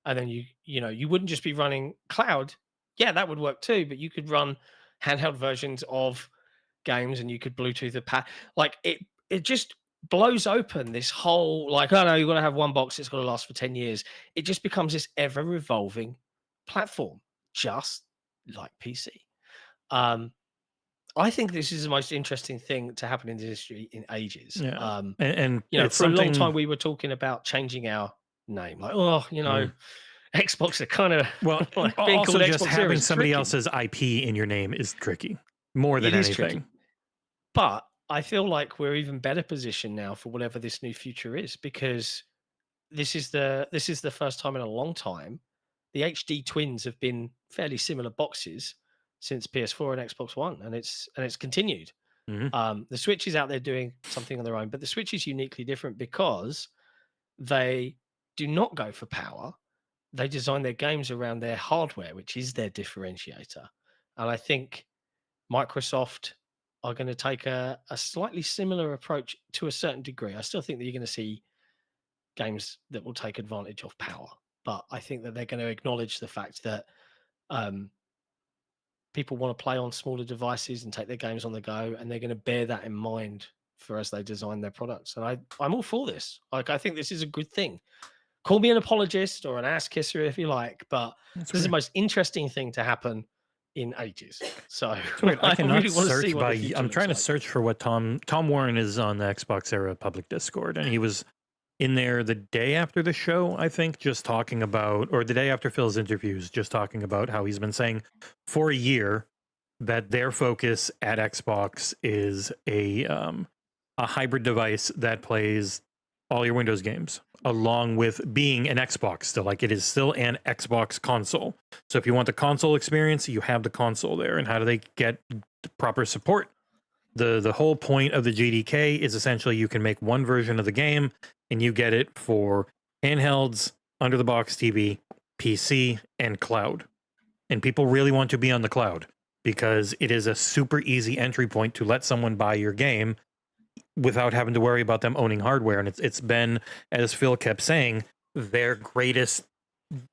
And then you wouldn't just be running cloud. Yeah, that would work too, but you could run handheld versions of games and you could Bluetooth the pad. Like it just blows open this whole, like, oh no, you've got to have one box, it's got to last for 10 years. It just becomes this ever revolving platform, just like PC. I think this is the most interesting thing to happen in the industry in ages. Yeah. And it's for a long something- time we were talking about changing our name, like, Xbox are kind of Well, like being also called just Xbox having is somebody tricky. else's IP in your name is tricky more than It is anything. tricky. But I feel like we're even better positioned now for whatever this new future is, because this is the first time in a long time the HD twins have been fairly similar boxes since PS4 and Xbox One, and it's continued. Mhm. The Switch is out there doing something on their own, but the Switch is uniquely different because they do not go for power. They design their games around their hardware, which is their differentiator. And I think Microsoft are going to take a slightly similar approach to a certain degree. I still think that you're going to see games that will take advantage of power, but I think that they're going to acknowledge the fact that people want to play on smaller devices and take their games on the go, and they're going to bear that in mind for as they design their products. And I'm all for this. Like, I think this is a good thing. Call me an apologist or an ass kisser if you like, but this is the most interesting thing to happen in ages. So Weird. I cannot really want to search see what by. the future I'm looks trying to like. search for what Tom Warren is on the XboxEra public Discord, and he was in there the day after the show, I think, just talking about, or the day after Phil's interviews, just talking about how he's been saying for a year that their focus at Xbox is a hybrid device that plays all your Windows games, along with being an Xbox still. Like, it is still an Xbox console. So if you want the console experience, you have the console there. And how do they get proper support? The whole point of the GDK is essentially you can make one version of the game and you get it for handhelds, under the box TV, PC, and cloud. And people really want to be on the cloud because it is a super easy entry point to let someone buy your game without having to worry about them owning hardware. And it's been, as Phil kept saying, their greatest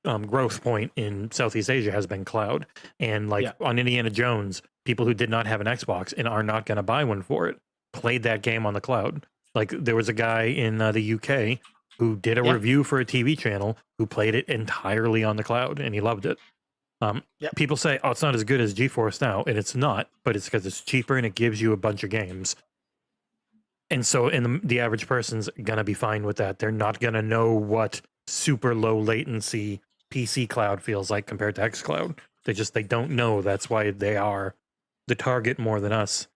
growth point in Southeast Asia has been cloud. And like on Indiana Jones, people who did not have an Xbox and are not going to buy one for it played that game on the cloud. Like, there was a guy in the UK who did a review for a TV channel who played it entirely on the cloud, and he loved it. People say, oh, it's not as good as GeForce Now, and it's not, but it's because it's cheaper and it gives you a bunch of games. And so the average person's going to be fine with that. They're not going to know what super low latency PC cloud feels like compared to xCloud. They don't know. That's why they are the target more than us.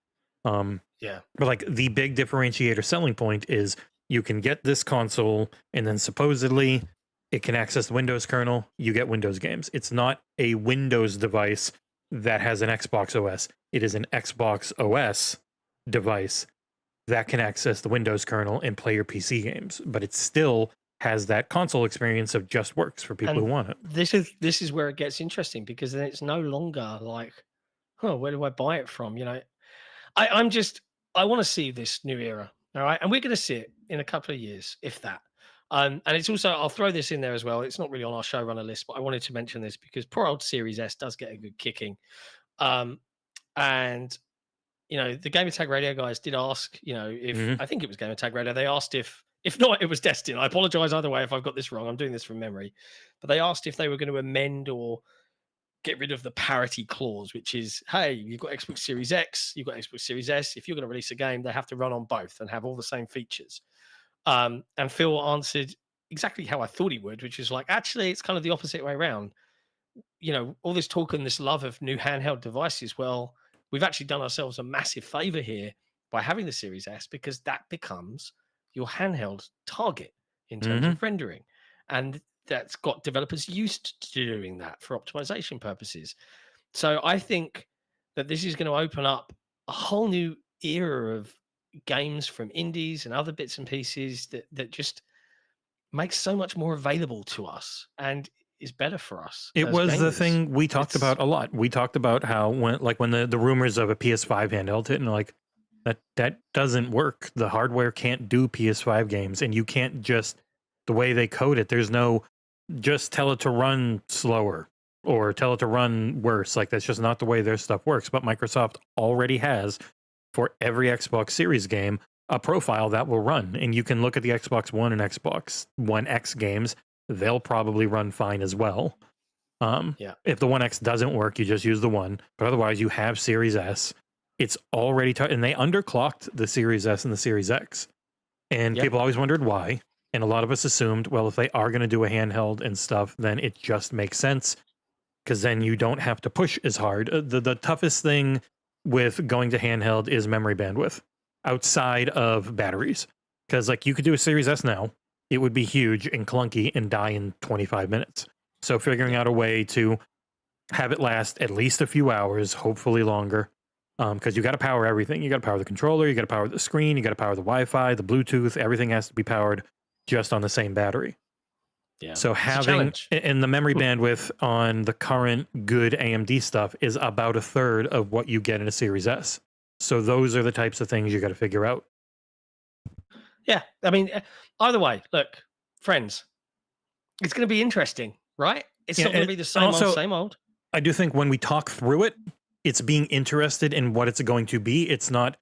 But like, the big differentiator selling point is you can get this console and then supposedly it can access the Windows kernel. You get Windows games. It's not a Windows device that has an Xbox OS. It is an Xbox OS device that can access the Windows kernel and play your PC games, but it still has that console experience of just works for people who want it. This is where it gets interesting, because then it's no longer like, where do I buy it from? I want to see this new era. All right. And we're going to see it in a couple of years, if that. And it's also, I'll throw this in there as well. It's not really on our showrunner list, but I wanted to mention this because poor old Series S does get a good kicking. And the Gamer Tag Radio guys did ask, if I think it was Gamer Tag Radio, they asked if not, it was Destin. I apologize either way if I've got this wrong. I'm doing this from memory. But they asked if they were going to amend or get rid of the parity clause, which is, hey, you've got Xbox Series X, you've got Xbox Series S. If you're going to release a game, they have to run on both and have all the same features. And Phil answered exactly how I thought he would, which is like, actually, it's kind of the opposite way around. all this talk and this love of new handheld devices. Well, we've actually done ourselves a massive favor here by having the Series S, because that becomes your handheld target in terms Hmm. of rendering. And that's got developers used to doing that for optimization purposes. So I think that this is going to open up a whole new era of games from indies and other bits and pieces that just makes so much more available to us and is better for us It as was the gamers. thing we talked It's about a lot. We talked about how when the rumors of a PS5 handheld hit, and like that doesn't work. The hardware can't do PS5 games, and you can't just the way they code it. There's no just tell it to run slower or tell it to run worse. Like that's just not the way their stuff works. But Microsoft already has for every Xbox Series game a profile that will run, and you can look at the Xbox One and Xbox One X games. They'll probably run fine as well. Yeah. If the One X doesn't work, you just use the one. But otherwise, you have Series S. It's already and they underclocked the Series S and the Series X, and Yep. people always wondered why. And a lot of us assumed, well, if they are going to do a handheld and stuff, then it just makes sense because then you don't have to push as hard. The toughest thing with going to handheld is memory bandwidth outside of batteries, because like you could do a Series S now, it would be huge and clunky and die in 25 minutes. So figuring out a way to have it last at least a few hours, hopefully longer, because you got to power everything. You got to power the controller, you got to power the screen, you got to power the Wi-Fi, the Bluetooth. Everything has to be powered just on the same battery. Yeah. So It's a having challenge. and the memory bandwidth on the current good AMD stuff is about a third of what you get in a Series S. So those are the types of things you got to figure out. Yeah. I mean, either way, look, friends, it's going to be interesting, right? It's Yeah, not going and to be the same old, also- same old. I do think when we talk through it, it's being interested in what it's going to be. It's not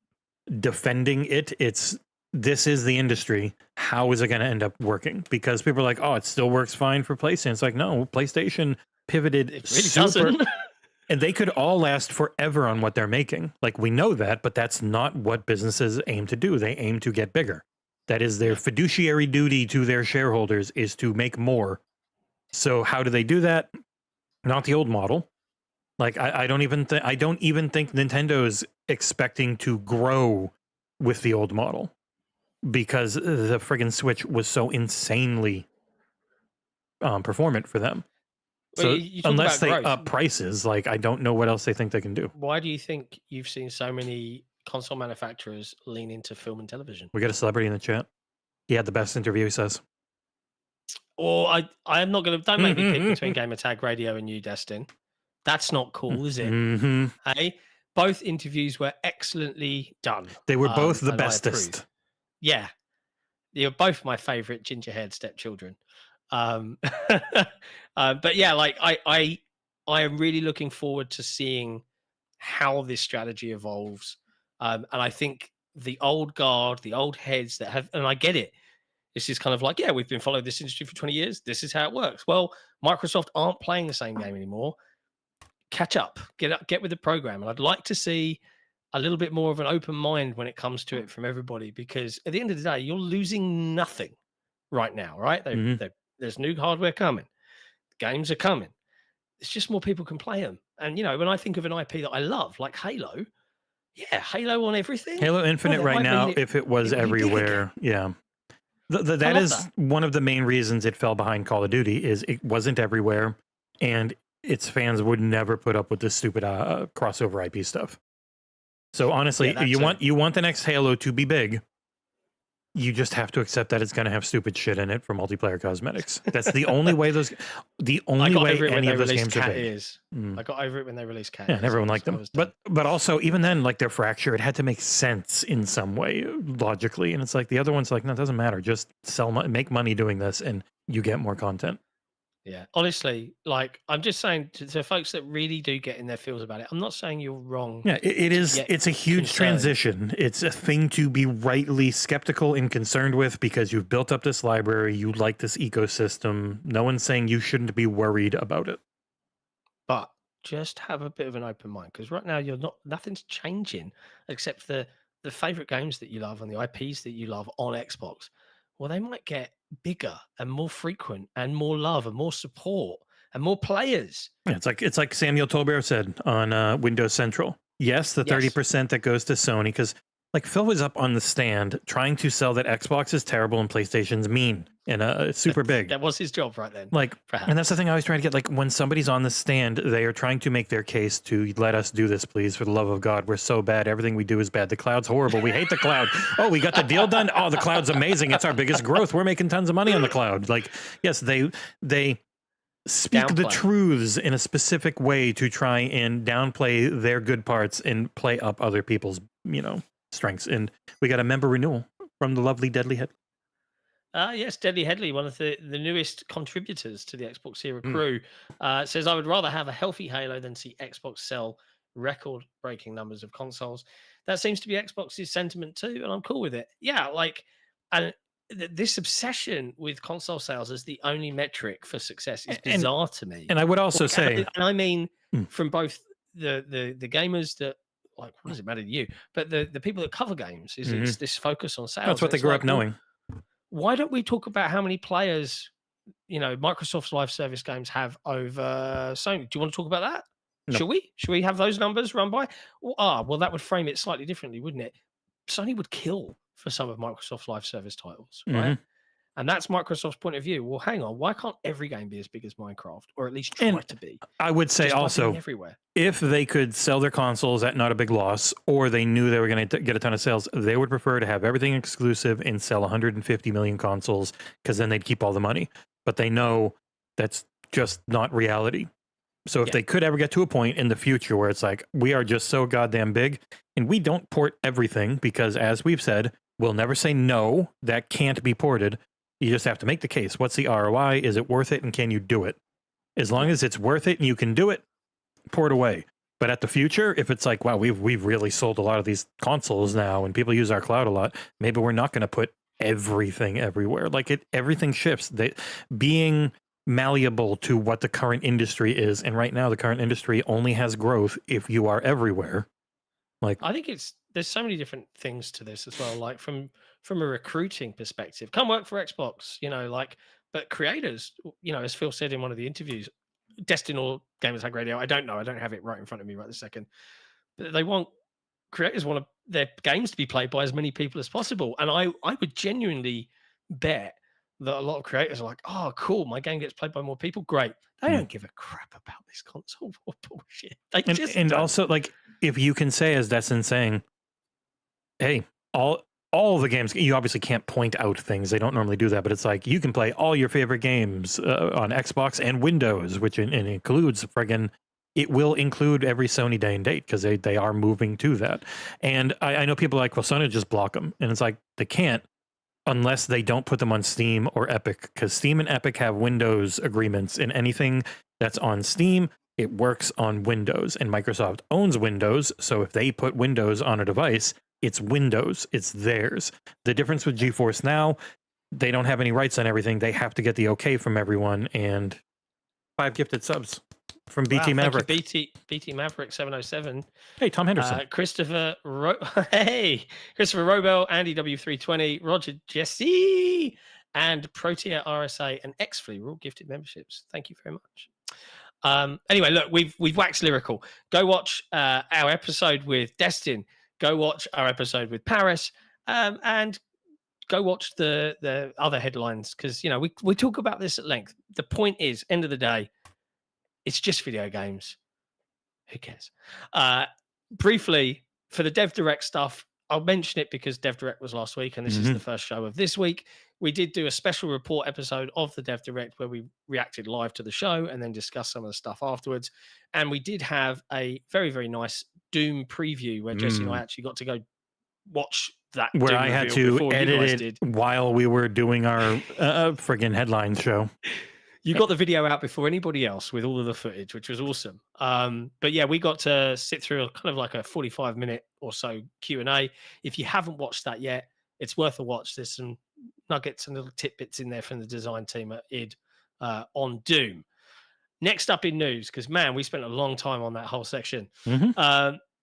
defending it. It's this is the industry. How is it going to end up working? Because people are like, oh, it still works fine for PlayStation. It's like, no, PlayStation pivoted It really super, doesn't. and they could all last forever on what they're making. Like we know that, but that's not what businesses aim to do. They aim to get bigger. That is their fiduciary duty to their shareholders is to make more. So how do they do that? Not the old model. Like I don't even think Nintendo's expecting to grow with the old model because the friggin' Switch was so insanely performant for them. Well, So you talk unless about they growth. up prices, like I don't know what else they think they can do. Why do you think you've seen so many console manufacturers lean into film and television? We got a celebrity in the chat. He had the best interview, he says. Or I'm not going to. Don't make me pick between Gamer Tag Radio and you, Destin. That's not cool, is it? Mm-hmm. Hey, both interviews were excellently done. They were both the and I bestest. approve. Yeah, you're both my favorite gingerhead stepchildren. But yeah, like I am really looking forward to seeing how this strategy evolves. And I think the old guard, the old heads that have, and I get it. This is kind of like, yeah, we've been following this industry for 20 years. This is how it works. Well, Microsoft aren't playing the same game anymore. Catch up, get with the program. And I'd like to see a little bit more of an open mind when it comes to it from everybody, because at the end of the day, you're losing nothing right now, right? There's new hardware coming. Games are coming. It's just more people can play them. And, when I think of an IP that I love, like Halo, yeah, Halo on everything. Halo Infinite that right might now, mean if it was it would be big everywhere, yeah. That love is that. one of the main reasons it fell behind Call of Duty is it wasn't everywhere, and its fans would never put up with this stupid crossover IP stuff. So honestly, Yeah, you want the next Halo to be big, you just have to accept that it's going to have stupid shit in it for multiplayer cosmetics. That's the only way any of those games are big. I got over it when they released Cat. Yeah, and everyone liked them. But also, even then, like their fracture, it had to make sense in some way logically. And it's like the other one's like, no, it doesn't matter. Just make money doing this, and you get more content. Yeah, honestly, like I'm just saying to folks that really do get in their feels about it. I'm not saying you're wrong. Yeah, it is. It's a huge concerned. transition. It's a thing to be rightly skeptical and concerned with because you've built up this library. You like this ecosystem. No one's saying you shouldn't be worried about it. But just have a bit of an open mind, because right now nothing's changing except the favorite games that you love and the IPs that you love on Xbox. Well, they might get bigger and more frequent and more love and more support and more players. Yeah, it's like Samuel Tolbert said on Windows Central. Yes, the 30% that goes to Sony, because like Phil was up on the stand trying to sell that Xbox is terrible and PlayStation's mean and it's super big. That was his job right then. Like, perhaps. And that's the thing I always try to get. Like when somebody's on the stand, they are trying to make their case to let us do this, please, for the love of God. We're so bad. Everything we do is bad. The cloud's horrible. We hate the cloud. Oh, we got the deal done. Oh, the cloud's amazing. It's our biggest growth. We're making tons of money on the cloud. Like, yes, they speak the truths in a specific way to try and downplay their good parts and play up other people's, strengths. And we got a member renewal from the lovely Deadly Head. Yes, Deadly Headley, one of the newest contributors to the XboxEra crew, says, I would rather have a healthy Halo than see Xbox sell record-breaking numbers of consoles. That seems to be Xbox's sentiment too, and I'm cool with it. Yeah, this obsession with console sales as the only metric for success is bizarre to me. And I would also say... And I mean, from both the gamers that, what does it matter to you? But the people that cover games, it's this focus on sales. That's what they grew up knowing. Why don't we talk about how many players, Microsoft's live service games have over Sony? Do you want to talk about that? No. Should we have those numbers run by? Well, that would frame it slightly differently, wouldn't it? Sony would kill for some of Microsoft's live service titles, right? And that's Microsoft's point of view. Well, hang on, why can't every game be as big as Minecraft, or at least try to be? I would say also, everywhere. If they could sell their consoles at not a big loss, or they knew they were going to get a ton of sales, they would prefer to have everything exclusive and sell 150 million consoles, because then they'd keep all the money. But they know that's just not reality. So if they could ever get to a point in the future where it's like, we are just so goddamn big, and we don't port everything, because as we've said, we'll never say no, that can't be ported. You just have to make the case. What's the ROI? Is it worth it? And can you do it? As long as it's worth it and you can do it, port away. But at the future, if it's like, wow, we've really sold a lot of these consoles now and people use our cloud a lot, maybe we're not going to put everything everywhere. Everything shifts. Being malleable to what the current industry is. And right now, the current industry only has growth if you are everywhere. I think there's so many different things to this as well. Like from a recruiting perspective, come work for Xbox, but creators, as Phil said in one of the interviews, Destin or Gamers Tag Radio, I don't know, I don't have it right in front of me right this second, but creators want their games to be played by as many people as possible. And I would genuinely bet that a lot of creators are like, oh, cool, my game gets played by more people. Great. They don't give a crap about this console war bullshit. And also, if you can say, as Destin saying, hey, all the games, you obviously can't point out things. They don't normally do that, but it's like you can play all your favorite games on Xbox and Windows, which includes it will include every Sony day and date, because they are moving to that. And I know people are like, well, Sony just block them. And it's like, they can't unless they don't put them on Steam or Epic, because Steam and Epic have Windows agreements, and anything that's on Steam, it works on Windows. And Microsoft owns Windows, so if they put Windows on a device, it's Windows, it's theirs. The difference with GeForce Now, they don't have any rights on everything. They have to get the okay from everyone. And 5 gifted subs from BT Maverick. BT Maverick 707. Hey, Tom Henderson. Christopher Robel, Andy W320, Roger Jesse, and Protea RSA and Xflea were all gifted memberships. Thank you very much. Anyway, look, we've waxed lyrical. Go watch our episode with Destin. Go watch our episode with Paris, and go watch the other headlines, because we talk about this at length. The point is, end of the day, it's just video games. Who cares? Briefly, for the Dev Direct stuff, I'll mention it because Dev Direct was last week, and this is the first show of this week. We did do a special report episode of the Dev Direct where we reacted live to the show and then discussed some of the stuff afterwards. And we did have a very, very nice Doom preview where Jesse and I actually got to go watch that. Where Doom I had to edit it while we were doing our friggin' headlines show. You got the video out before anybody else with all of the footage, which was awesome. But yeah, we got to sit through kind of like a 45-minute or so Q&A. If you haven't watched that yet, it's worth a watch. There's some nuggets and little tidbits in there from the design team at id on Doom. Next up in news, because man, we spent a long time on that whole section.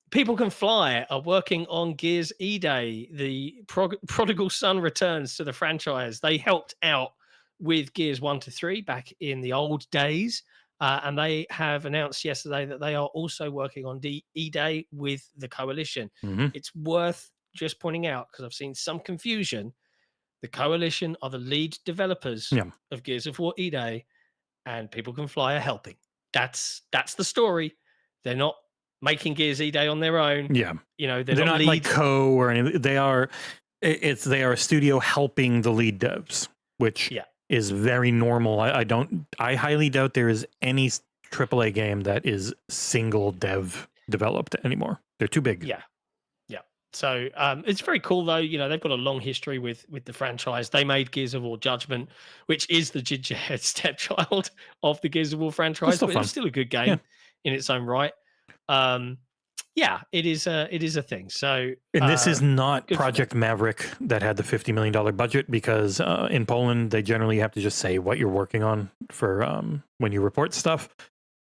People Can Fly are working on Gears E-Day. The prodigal son returns to the franchise. They helped out with Gears 1 to 3 back in the old days. And they have announced yesterday that they are also working on E-Day with the Coalition. It's worth just pointing out, because I've seen some confusion. The Coalition are the lead developers of Gears of War E-Day, and People Can Fly are helping. That's the story. They're not making Gears E-Day on their own. Yeah. They're not like co or anything. They are a studio helping the lead devs, which is very normal. I highly doubt there is any AAA game that is single dev developed anymore. They're too big. Yeah. So it's very cool, though. They've got a long history with the franchise. They made Gears of War Judgment, which is the gingerhead stepchild of the Gears of War franchise, but it's still a good game in its own right. It is a thing. So, and this is not Project Maverick that had the $50 million budget, because in Poland they generally have to just say what you're working on for when you report stuff.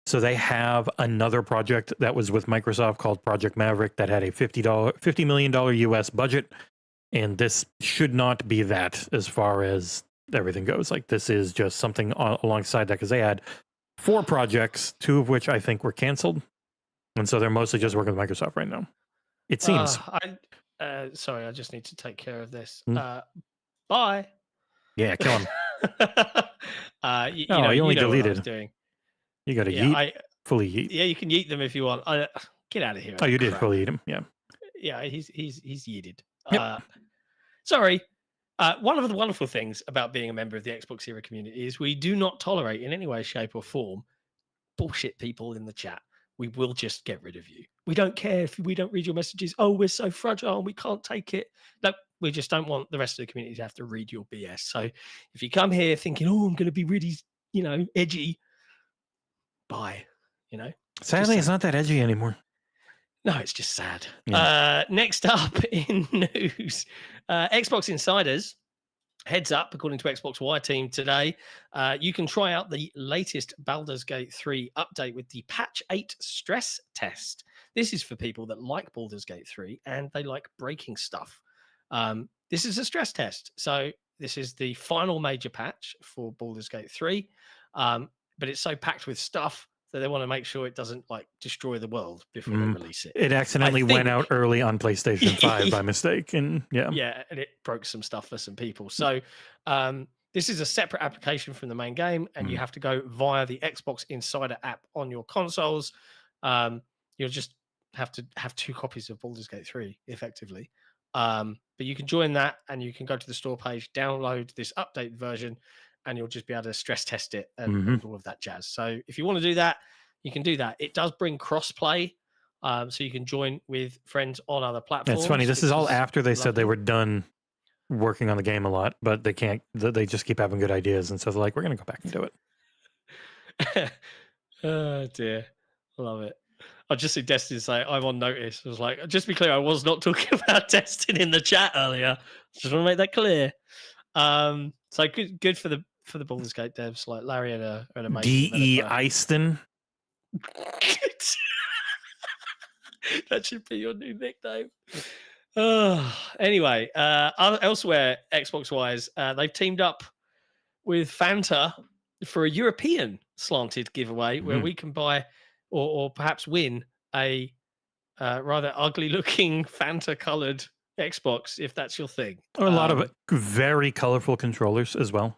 So they have another project that was with Microsoft called Project Maverick that had a $50 million US budget, and this should not be that as far as everything goes. Like, this is just something alongside that, because they had 4 projects, 2 of which I think were canceled, and so they're mostly just working with Microsoft right now. It seems. Sorry, I just need to take care of this. Bye. Yeah, kill him. You only deleted. What doing. You got to yeet. Fully yeet. Yeah, you can yeet them if you want. Get out of here. Oh, you did fully yeet him. Yeah. Yeah, he's yeeted. Yep. Sorry. One of the wonderful things about being a member of the XboxEra community is we do not tolerate in any way, shape, or form bullshit people in the chat. We will just get rid of you. We don't care if we don't read your messages. Oh, we're so fragile and we can't take it. No, we just don't want the rest of the community to have to read your BS. So if you come here thinking, oh, I'm going to be really, edgy, bye. Sadly, it's not that edgy anymore. No, it's just sad. Yeah. Next up in news, Xbox Insiders, heads up, according to Xbox Wire Team today, you can try out the latest Baldur's Gate 3 update with the Patch 8 stress test. This is for people that like Baldur's Gate 3 and they like breaking stuff. This is a stress test. So this is the final major patch for Baldur's Gate 3, but it's so packed with stuff that they want to make sure it doesn't destroy the world before they release it. It accidentally went out early on PlayStation 5 by mistake, and and it broke some stuff for some people. So this is a separate application from the main game, and you have to go via the Xbox Insider app on your consoles. You'll just have to have 2 copies of Baldur's Gate 3 effectively. But you can join that, and you can go to the store page, download this updated version, and you'll just be able to stress test it and all of that jazz. So if you want to do that, you can do that. It does bring cross-play, so you can join with friends on other platforms. It's funny. This is all after they said they were done working on the game a lot, but they can't. They just keep having good ideas, and so they're like, we're going to go back and do it. Oh, dear. Love it. I just see Destiny say, I'm on notice. I was like, just be clear, I was not talking about Destiny in the chat earlier. Just want to make that clear. So good for the Baldur's Gate devs, like Larry and a mate. D.E. Eiston. That should be your new nickname. Anyway, elsewhere, Xbox wise, they've teamed up with Fanta for a European slanted giveaway where we can buy or perhaps win a rather ugly looking Fanta coloured Xbox, if that's your thing. Or a lot of very colorful controllers as well.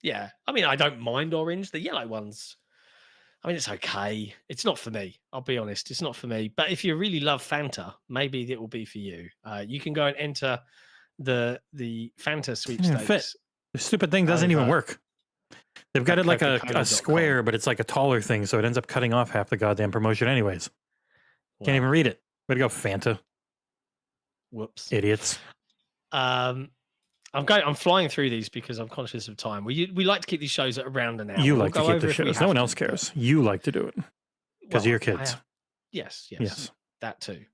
Yeah. I mean, I don't mind orange. The yellow ones, I mean, it's okay. It's not for me. I'll be honest. It's not for me. But if you really love Fanta, maybe it will be for you. You can go and enter the Fanta sweepstakes. The stupid thing doesn't even work. They've got it like a square, but it's like a taller thing, so it ends up cutting off half the goddamn promotion anyways. Wow. Can't even read it. Way to go, Fanta. Whoops. Idiots. I'm flying through these because I'm conscious of time. We like to keep these shows at around an hour. You like to keep the shows. No one else cares. You like to do it because of your kids. Yes. That too.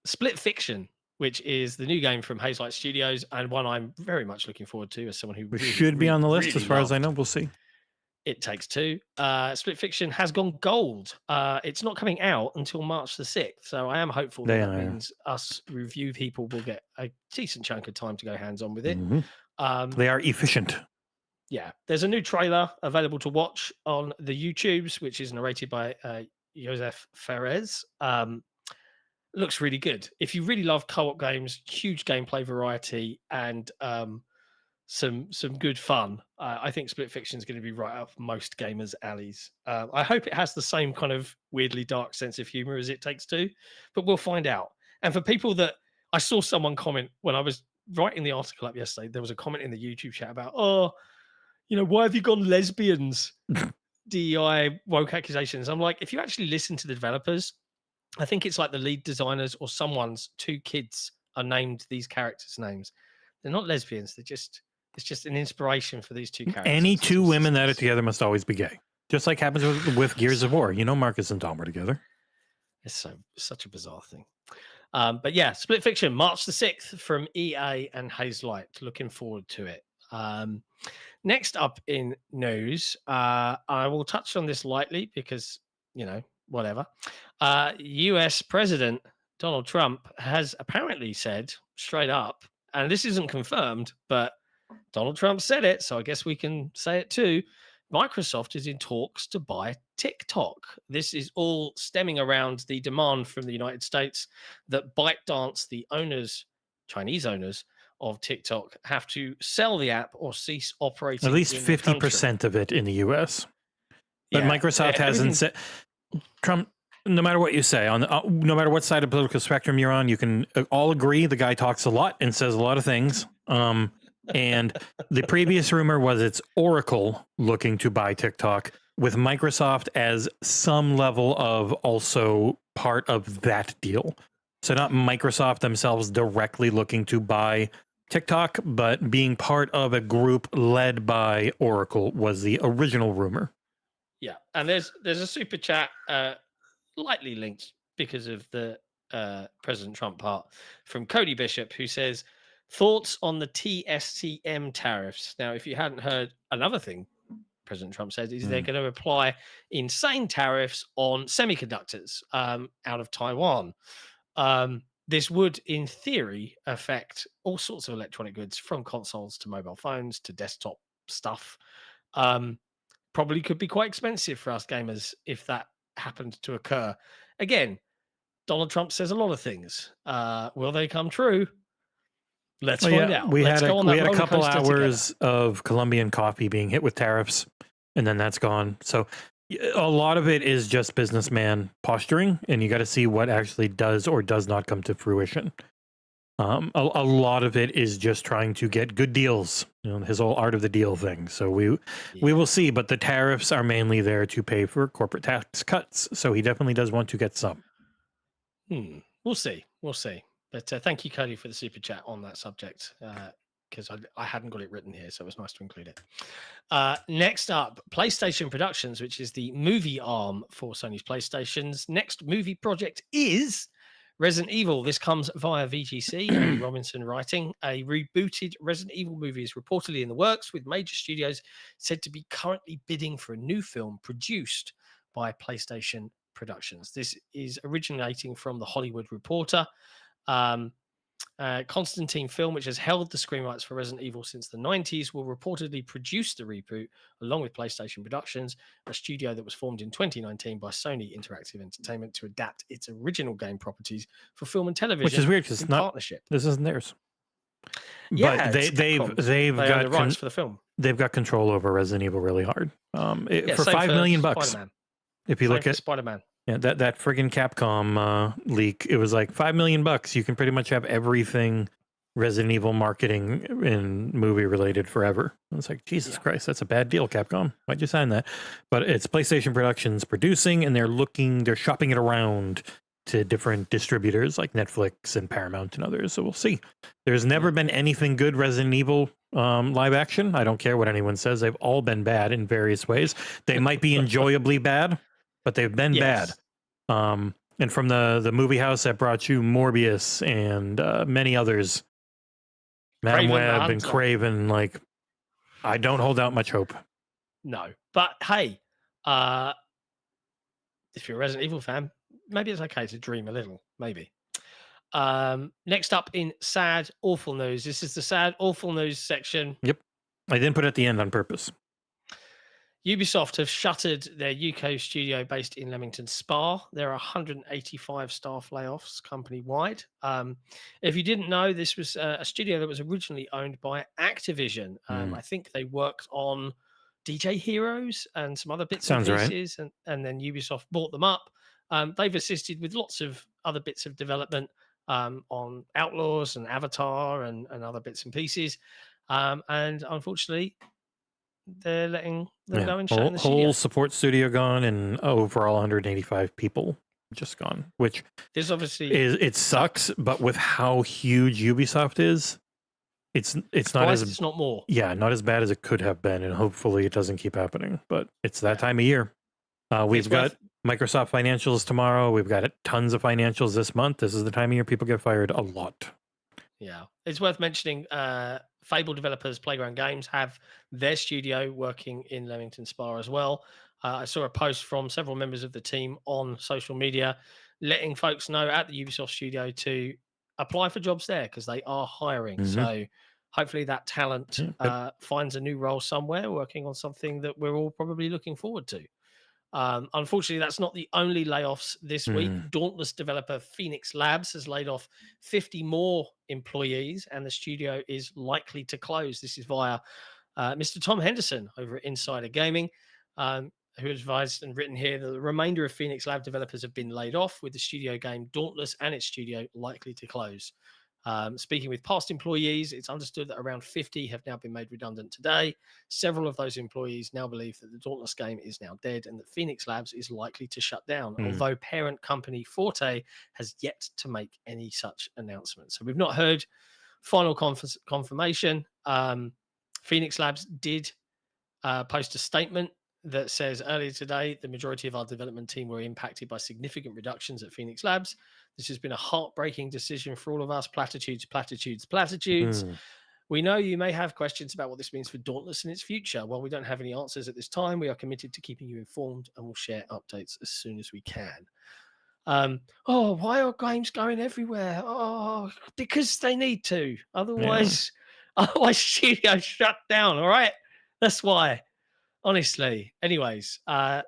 Split Fiction, which is the new game from Hazelight Studios and one I'm very much looking forward to as someone who should be on the list as far as I know. We'll see. It Takes Two. Split Fiction has gone gold. It's not coming out until March the 6th, so I am hopeful that means us review people will get a decent chunk of time to go hands-on with it. They are efficient. yeah, there's a new trailer available to watch on the YouTubes, which is narrated by Josef Ferez. Looks really good. If you really love co-op games, huge gameplay variety, and some good fun, I think Split Fiction is going to be right up most gamers' alleys. I hope it has the same kind of weirdly dark sense of humor as It Takes Two, but we'll find out. And for people that I saw someone comment when I was writing the article up yesterday, there was a comment in the YouTube chat about, oh, why have you gone lesbians? DEI woke accusations. I'm like, if you actually listen to the developers, I think it's like the lead designers or someone's two kids are named these characters' names. They're not lesbians. It's just an inspiration for these two characters. Any two women that are together must always be gay. Just like happens with Gears of War. Marcus and Tom are together. It's such a bizarre thing. But yeah, Split Fiction, March the 6th from EA and Hazelight. Looking forward to it. Next up in news, I will touch on this lightly because, whatever. US President Donald Trump has apparently said straight up, and this isn't confirmed, but Donald Trump said it, so I guess we can say it too. Microsoft is in talks to buy TikTok. This is all stemming around the demand from the United States that ByteDance, the Chinese owners of TikTok, have to sell the app or cease operating. At least 50% of it in the US. But Microsoft hasn't said. Trump, no matter what you say, no matter what side of the political spectrum you're on, you can all agree the guy talks a lot and says a lot of things. And the previous rumor was it's Oracle looking to buy TikTok, with Microsoft as some level of also part of that deal. So not Microsoft themselves directly looking to buy TikTok, but being part of a group led by Oracle was the original rumor. Yeah, and there's a super chat lightly linked because of the President Trump part from Cody Bishop, who says, thoughts on the TSMC tariffs. Now, if you hadn't heard, another thing President Trump said is they're going to apply insane tariffs on semiconductors out of Taiwan. This would, in theory, affect all sorts of electronic goods, from consoles to mobile phones to desktop stuff. Probably could be quite expensive for us gamers if that happened to occur. Again, Donald Trump says a lot of things. Will they come true? Let's find out. We had a couple hours of Colombian coffee being hit with tariffs, and then that's gone. So a lot of it is just businessman posturing, and you got to see what actually does or does not come to fruition. A lot of it is just trying to get good deals, his whole art of the deal thing. So we will see, but the tariffs are mainly there to pay for corporate tax cuts. So he definitely does want to get some. We'll see. But thank you, Cody, for the super chat on that subject, because I hadn't got it written here, so it was nice to include it. Next up, PlayStation Productions, which is the movie arm for Sony's PlayStation's next movie project is Resident Evil. This comes via VGC, Andy Robinson writing. A rebooted Resident Evil movie is reportedly in the works, with major studios said to be currently bidding for a new film produced by PlayStation Productions. This is originating from The Hollywood Reporter. Constantine Film, which has held the screen rights for Resident Evil since the 90s, will reportedly produce the reboot along with PlayStation Productions, a studio that was formed in 2019 by Sony Interactive Entertainment to adapt its original game properties for film and television. Which is weird because partnership. This isn't theirs. Yeah, but they've got the rights for the film. They've got control over Resident Evil really hard. For $5 million bucks. Spider-Man. If you look at Spider-Man. Yeah, that friggin' Capcom leak, it was like $5 million. You can pretty much have everything Resident Evil marketing and movie related forever. It's like, Jesus Christ, that's a bad deal, Capcom. Why'd you sign that? But it's PlayStation Productions producing, and they're shopping it around to different distributors like Netflix and Paramount and others. So we'll see. There's never been anything good Resident Evil live action. I don't care what anyone says. They've all been bad in various ways. They might be enjoyably bad, but they've been bad. And from the movie house that brought you Morbius and many others, Madam Web and Craven, like, I don't hold out much hope. No, but hey, if you're a Resident Evil fan, maybe it's okay to dream a little, maybe. Next up in sad, awful news. This is the sad, awful news section. Yep. I didn't put it at the end on purpose. Ubisoft have shuttered their UK studio based in Leamington Spa. There are 185 staff layoffs company-wide. If you didn't know, this was a studio that was originally owned by Activision. I think they worked on DJ Heroes and some other bits Sounds and right. pieces, and then Ubisoft bought them up. They've assisted with lots of other bits of development on Outlaws and Avatar and other bits and pieces. And unfortunately, they're letting them go and shutting the studio. Whole support studio gone, and overall 185 people just gone. Which There's obviously it sucks, but with how huge Ubisoft is, it's not as it's not more. Yeah, not as bad as it could have been, and hopefully it doesn't keep happening. But it's that time of year. We've got Microsoft financials tomorrow. We've got tons of financials this month. This is the time of year people get fired a lot. Yeah, it's worth mentioning. Fable developers Playground Games have their studio working in Leamington Spa as well. I saw a post from several members of the team on social media letting folks know at the Ubisoft studio to apply for jobs there because they are hiring. So hopefully that talent finds a new role somewhere working on something that we're all probably looking forward to. Unfortunately, that's not the only layoffs this week. Dauntless developer Phoenix Labs has laid off 50 more employees, and the studio is likely to close. This is via Mr. Tom Henderson over at Insider Gaming, who advised and written here that the remainder of Phoenix Lab developers have been laid off, with the studio game Dauntless and its studio likely to close. Speaking with past employees, it's understood that around 50 have now been made redundant today. Several of those employees now believe that the Dauntless game is now dead and that Phoenix Labs is likely to shut down, although parent company Forte has yet to make any such announcement. So we've not heard final confirmation. Phoenix Labs did post a statement that says earlier today, the majority of our development team were impacted by significant reductions at Phoenix Labs. This has been a heartbreaking decision for all of us. Platitudes. We know you may have questions about what this means for Dauntless and its future. While we don't have any answers at this time, we are committed to keeping you informed and will share updates as soon as we can. Why are games going everywhere? Because they need to. Otherwise studios shut down. All right, that's why. Honestly. Anyways,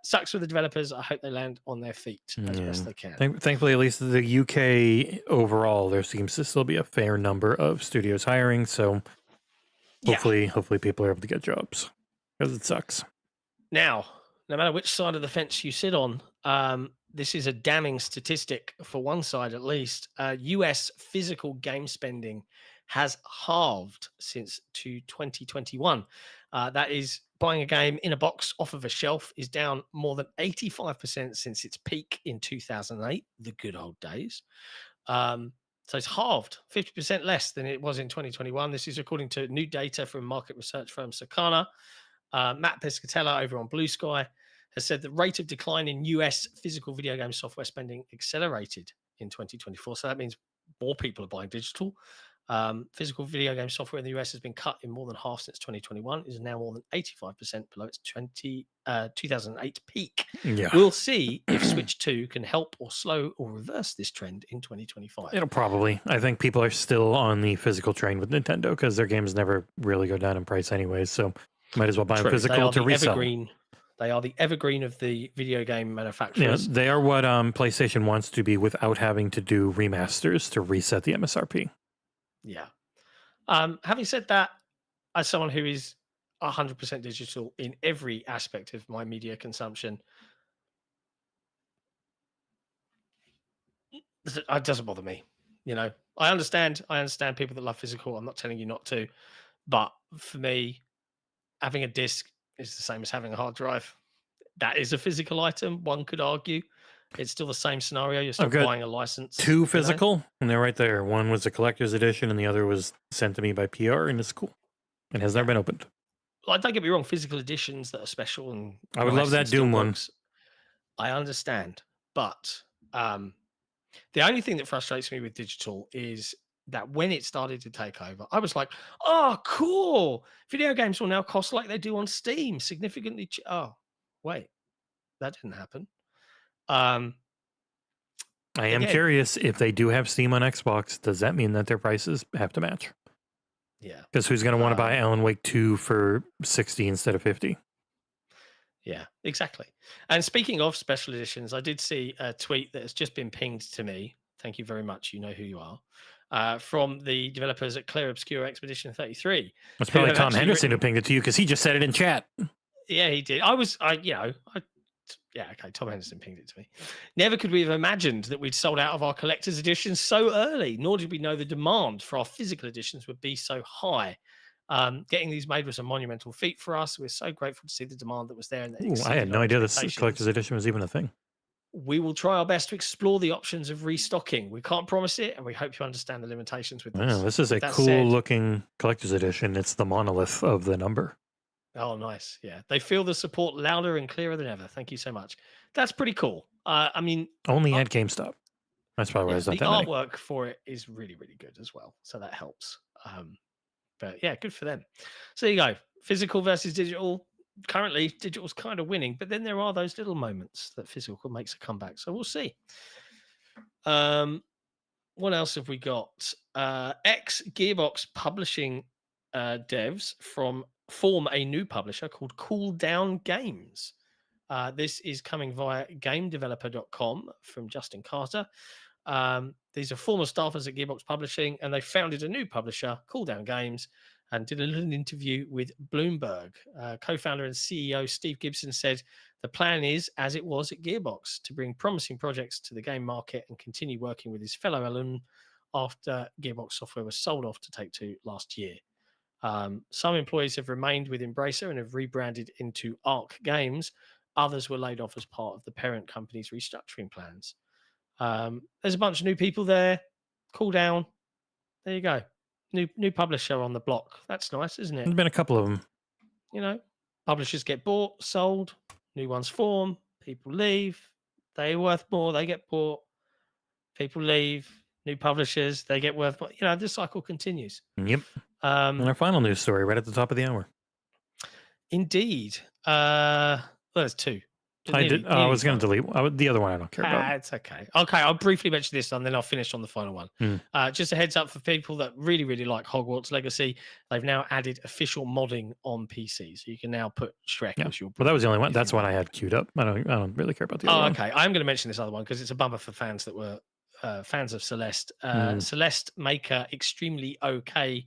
sucks for the developers. I hope they land on their feet as best they can. Thankfully, at least the UK overall, there seems to still be a fair number of studios hiring. So hopefully people are able to get jobs, because it sucks. Now, no matter which side of the fence you sit on, this is a damning statistic for one side at least. US physical game spending has halved since 2021. That is, buying a game in a box off of a shelf is down more than 85% since its peak in 2008, the good old days. So it's halved, 50% less than it was in 2021. This is according to new data from market research firm Sakana. Matt Pescatella over on Blue Sky has said the rate of decline in US physical video game software spending accelerated in 2024. So that means more people are buying digital. Physical video game software in the US has been cut in more than half since 2021. It is now more than 85% below its 2008 peak. We'll see if Switch 2 can help or slow or reverse this trend in 2025. It'll probably. I think people are still on the physical train with Nintendo because their games never really go down in price anyways. So might as well buy them physical to resell. Evergreen. They are the evergreen of the video game manufacturers. Yeah, they are what PlayStation wants to be without having to do remasters to reset the MSRP. Yeah. Having said that, as someone who is 100% digital in every aspect of my media consumption, it doesn't bother me. You know, I understand people that love physical. I'm not telling you not to, but for me, having a disc is the same as having a hard drive. That is a physical item. One could argue it's still the same scenario. You're still buying a license. Two physical, and they're right there. One was a collector's edition, and the other was sent to me by PR, and it's cool. It has never been opened. Like, don't get me wrong, physical editions that are special and I would love that Doom one. I understand, but the only thing that frustrates me with digital is that when it started to take over, I was like, "Oh, cool! Video games will now cost like they do on Steam, significantly." Oh, wait, that didn't happen. I am curious if they do have Steam on Xbox. Does that mean that their prices have to match? Yeah. Because who's going to want to buy Alan Wake 2 for 60 instead of 50? Yeah, exactly. And speaking of special editions, I did see a tweet that has just been pinged to me. Thank you very much. You know who you are. From the developers at Clear Obscure Expedition 33. That's probably have Tom actually Henderson written- who pinged it to you because he just said it in chat. Yeah, he did. Yeah, okay, Tom Henderson pinged it to me. Never could we have imagined that we'd sold out of our collector's editions so early, nor did we know the demand for our physical editions would be so high. Getting these made was a monumental feat for us. We're so grateful to see the demand that was there. And that Ooh, I exceeded had no our idea this expectations. collector's edition was even a thing. We will try our best to explore the options of restocking. We can't promise it, and we hope you understand the limitations with this. Wow, this is a That cool said- looking collector's edition. It's the monolith of the number. Oh, nice. Yeah. They feel the support louder and clearer than ever. Thank you so much. That's pretty cool. I mean, Only at GameStop. That's probably why yeah, there's not the that many. artwork for it is really, really good as well. So that helps. But yeah, good for them. So there you go. Physical versus digital. Currently, digital's kind of winning, but then there are those little moments that physical makes a comeback. So we'll see. What else have we got? Ex-Gearbox Publishing devs form a new publisher called Cooldown Games. This is coming via GameDeveloper.com from Justin Carter. These are former staffers at Gearbox Publishing, and they founded a new publisher, Cooldown Games, and did a little interview with Bloomberg. Co-founder and CEO Steve Gibson said the plan is, as it was at Gearbox, to bring promising projects to the game market and continue working with his fellow alum after Gearbox software was sold off to Take-Two last year. Some employees have remained with Embracer and have rebranded into Arc Games. Others were laid off as part of the parent company's restructuring plans. There's a bunch of new people there. Cool down. There you go. New publisher on the block. That's nice, isn't it? There's been a couple of them. You know, publishers get bought, sold, new ones form, people leave, they're worth more, they get bought, people leave, new publishers, they get worth more. You know, the cycle continues. Yep. And our final news story right at the top of the hour. Indeed. Well, there's two. I was going to delete the other one. I don't care about. It's okay. Okay, I'll briefly mention this one, then I'll finish on the final one. Just a heads up for people that really, really like Hogwarts Legacy. They've now added official modding on PC, so you can now put Shrek as your. Well, that was the only one. That's one I had queued up. I don't really care about the other one. Okay. I'm going to mention this other one because it's a bumper for fans that were fans of Celeste. Celeste maker Extremely OK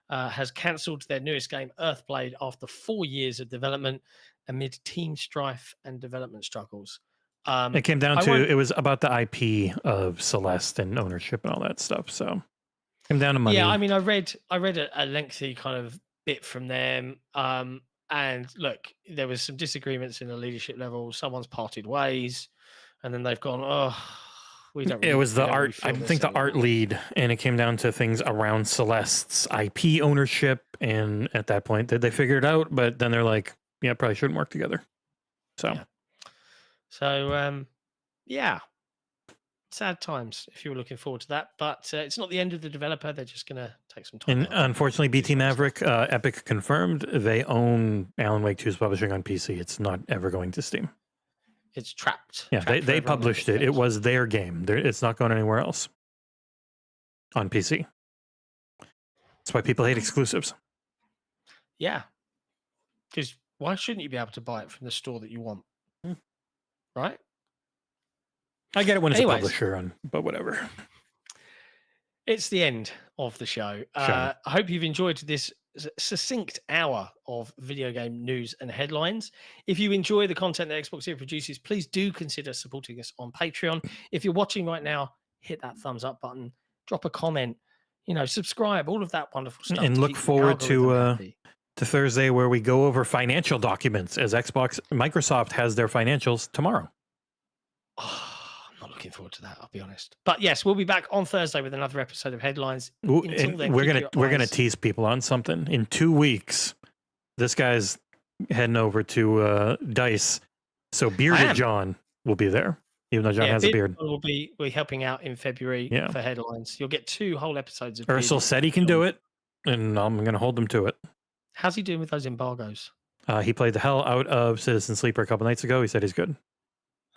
has cancelled their newest game, Earthblade, after 4 years of development amid team strife and development struggles. It came down to it was about the IP of Celeste and ownership and all that stuff. So it came down to money. Yeah, I mean, I read a lengthy kind of bit from them. And look, there was some disagreements in the leadership level. Someone's parted ways, and then they've gone, oh, we don't. Really, it was the art. Really I think the art lead, and it came down to things around Celeste's IP ownership. And at that point, they figured it out. But then they're like, yeah, probably shouldn't work together. So, yeah, sad times if you were looking forward to that. But it's not the end of the developer. They're just going to take some time. And unfortunately, BT Maverick, Epic confirmed they own Alan Wake 2's publishing on PC. It's not ever going to Steam. It's trapped. Yeah, they published it. It was their game. It's not going anywhere else on PC. That's why people hate exclusives. Yeah, because why shouldn't you be able to buy it from the store that you want? Right? I get it when it's a publisher, but whatever. It's the end of the show. I hope you've enjoyed this succinct hour of video game news and headlines. If you enjoy the content that XboxEra produces, please do consider supporting us on Patreon. If you're watching right now, hit that thumbs up button, drop a comment, subscribe, all of that wonderful stuff. And look forward to Thursday, where we go over financial documents, as Microsoft has their financials tomorrow. I'm not looking forward to that, I'll be honest. But yes, we'll be back on Thursday with another episode of Headlines. Until then, we're gonna tease people on something. In 2 weeks, this guy's heading over to DICE, so Bearded John will be there, even though John has a beard. We'll be helping out in February for Headlines. You'll get 2 whole episodes of Ursel said he can do it, and I'm going to hold him to it. How's he doing with those embargoes? He played the hell out of Citizen Sleeper a couple nights ago. He said he's good.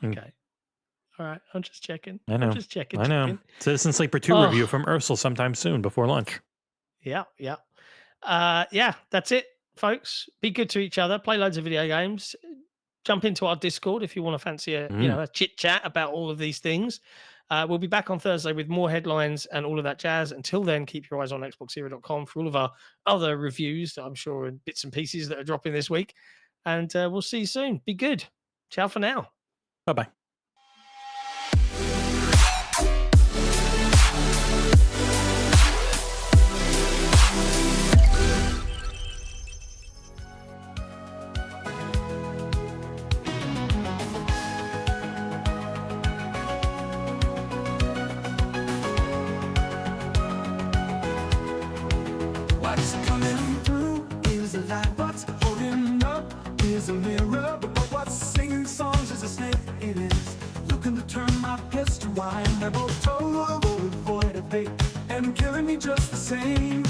Okay. All right. I'm just checking. I know. I'm just checking. I know. Citizen Sleeper 2 review from Ursel sometime soon before lunch. Yeah. Yeah. Yeah, that's it, folks. Be good to each other. Play loads of video games. Jump into our Discord if you want to fancy a chit chat about all of these things. We'll be back on Thursday with more headlines and all of that jazz. Until then, keep your eyes on XboxEra.com for all of our other reviews that I'm sure and bits and pieces that are dropping this week. And we'll see you soon. Be good. Ciao for now. Bye-bye. What's coming through is a light. What's holding up is a mirror. But what's singing songs is a snake. It is looking to turn my pist to wine. They're both total void of fate and killing me just the same.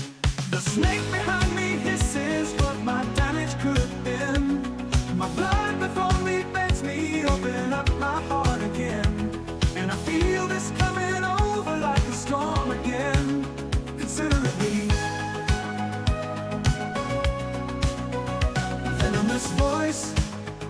The snake behind me hisses what my damage could have been. My blood before me begs me open up my heart again. And I feel this coming over like a storm again. Consider it me. Venomous voice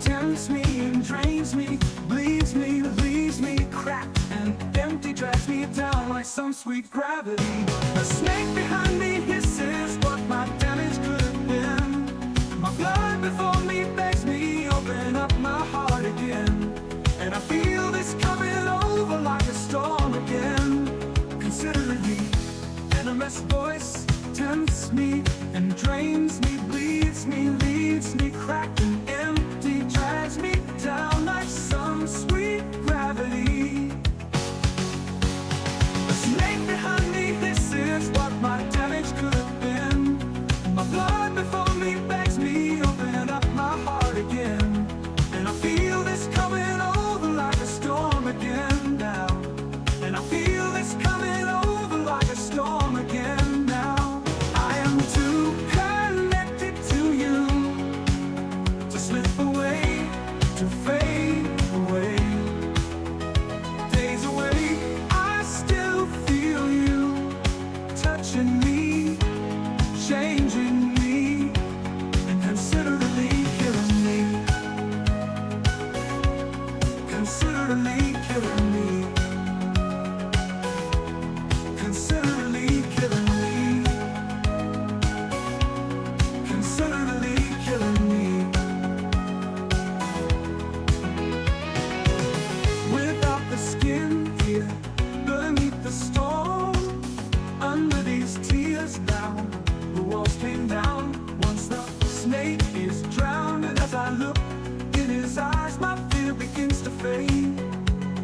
tempts me and drains me, bleeds me, leaves me cracked and empty, drags me down like some sweet gravity. The snake behind me hisses what my damage could have been. My blood before me begs me open up my heart again. And I feel this coming over like a storm again. Consider it me. Venomous voice tempts me and drains me, bleeds me, leaves me cracked and empty, drags me down like some sweet gravity. The snake behind me, this is what my damage could have been. My blood before me begs me open up my heart again. And I feel this coming over like a storm again now. And I feel this coming over like a storm again now. I am too connected to you to slip away, to fade away. Days away, I still feel you touching me, changing me, and considerably killing me. Considerably killing me. Considerably killing me. Considerably killing me. Without the skin here, beneath the storm, under these tears now, the walls came down. Once the snake is drowned, and as I look in his eyes, my fear begins to fade.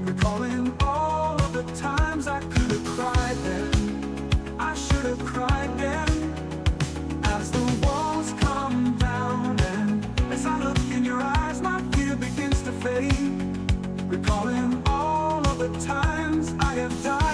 Recalling all of the times I could have cried then, I should have cried then. As the walls come down, and as I look in your eyes, my fear begins to fade. Recalling all of the times I have died.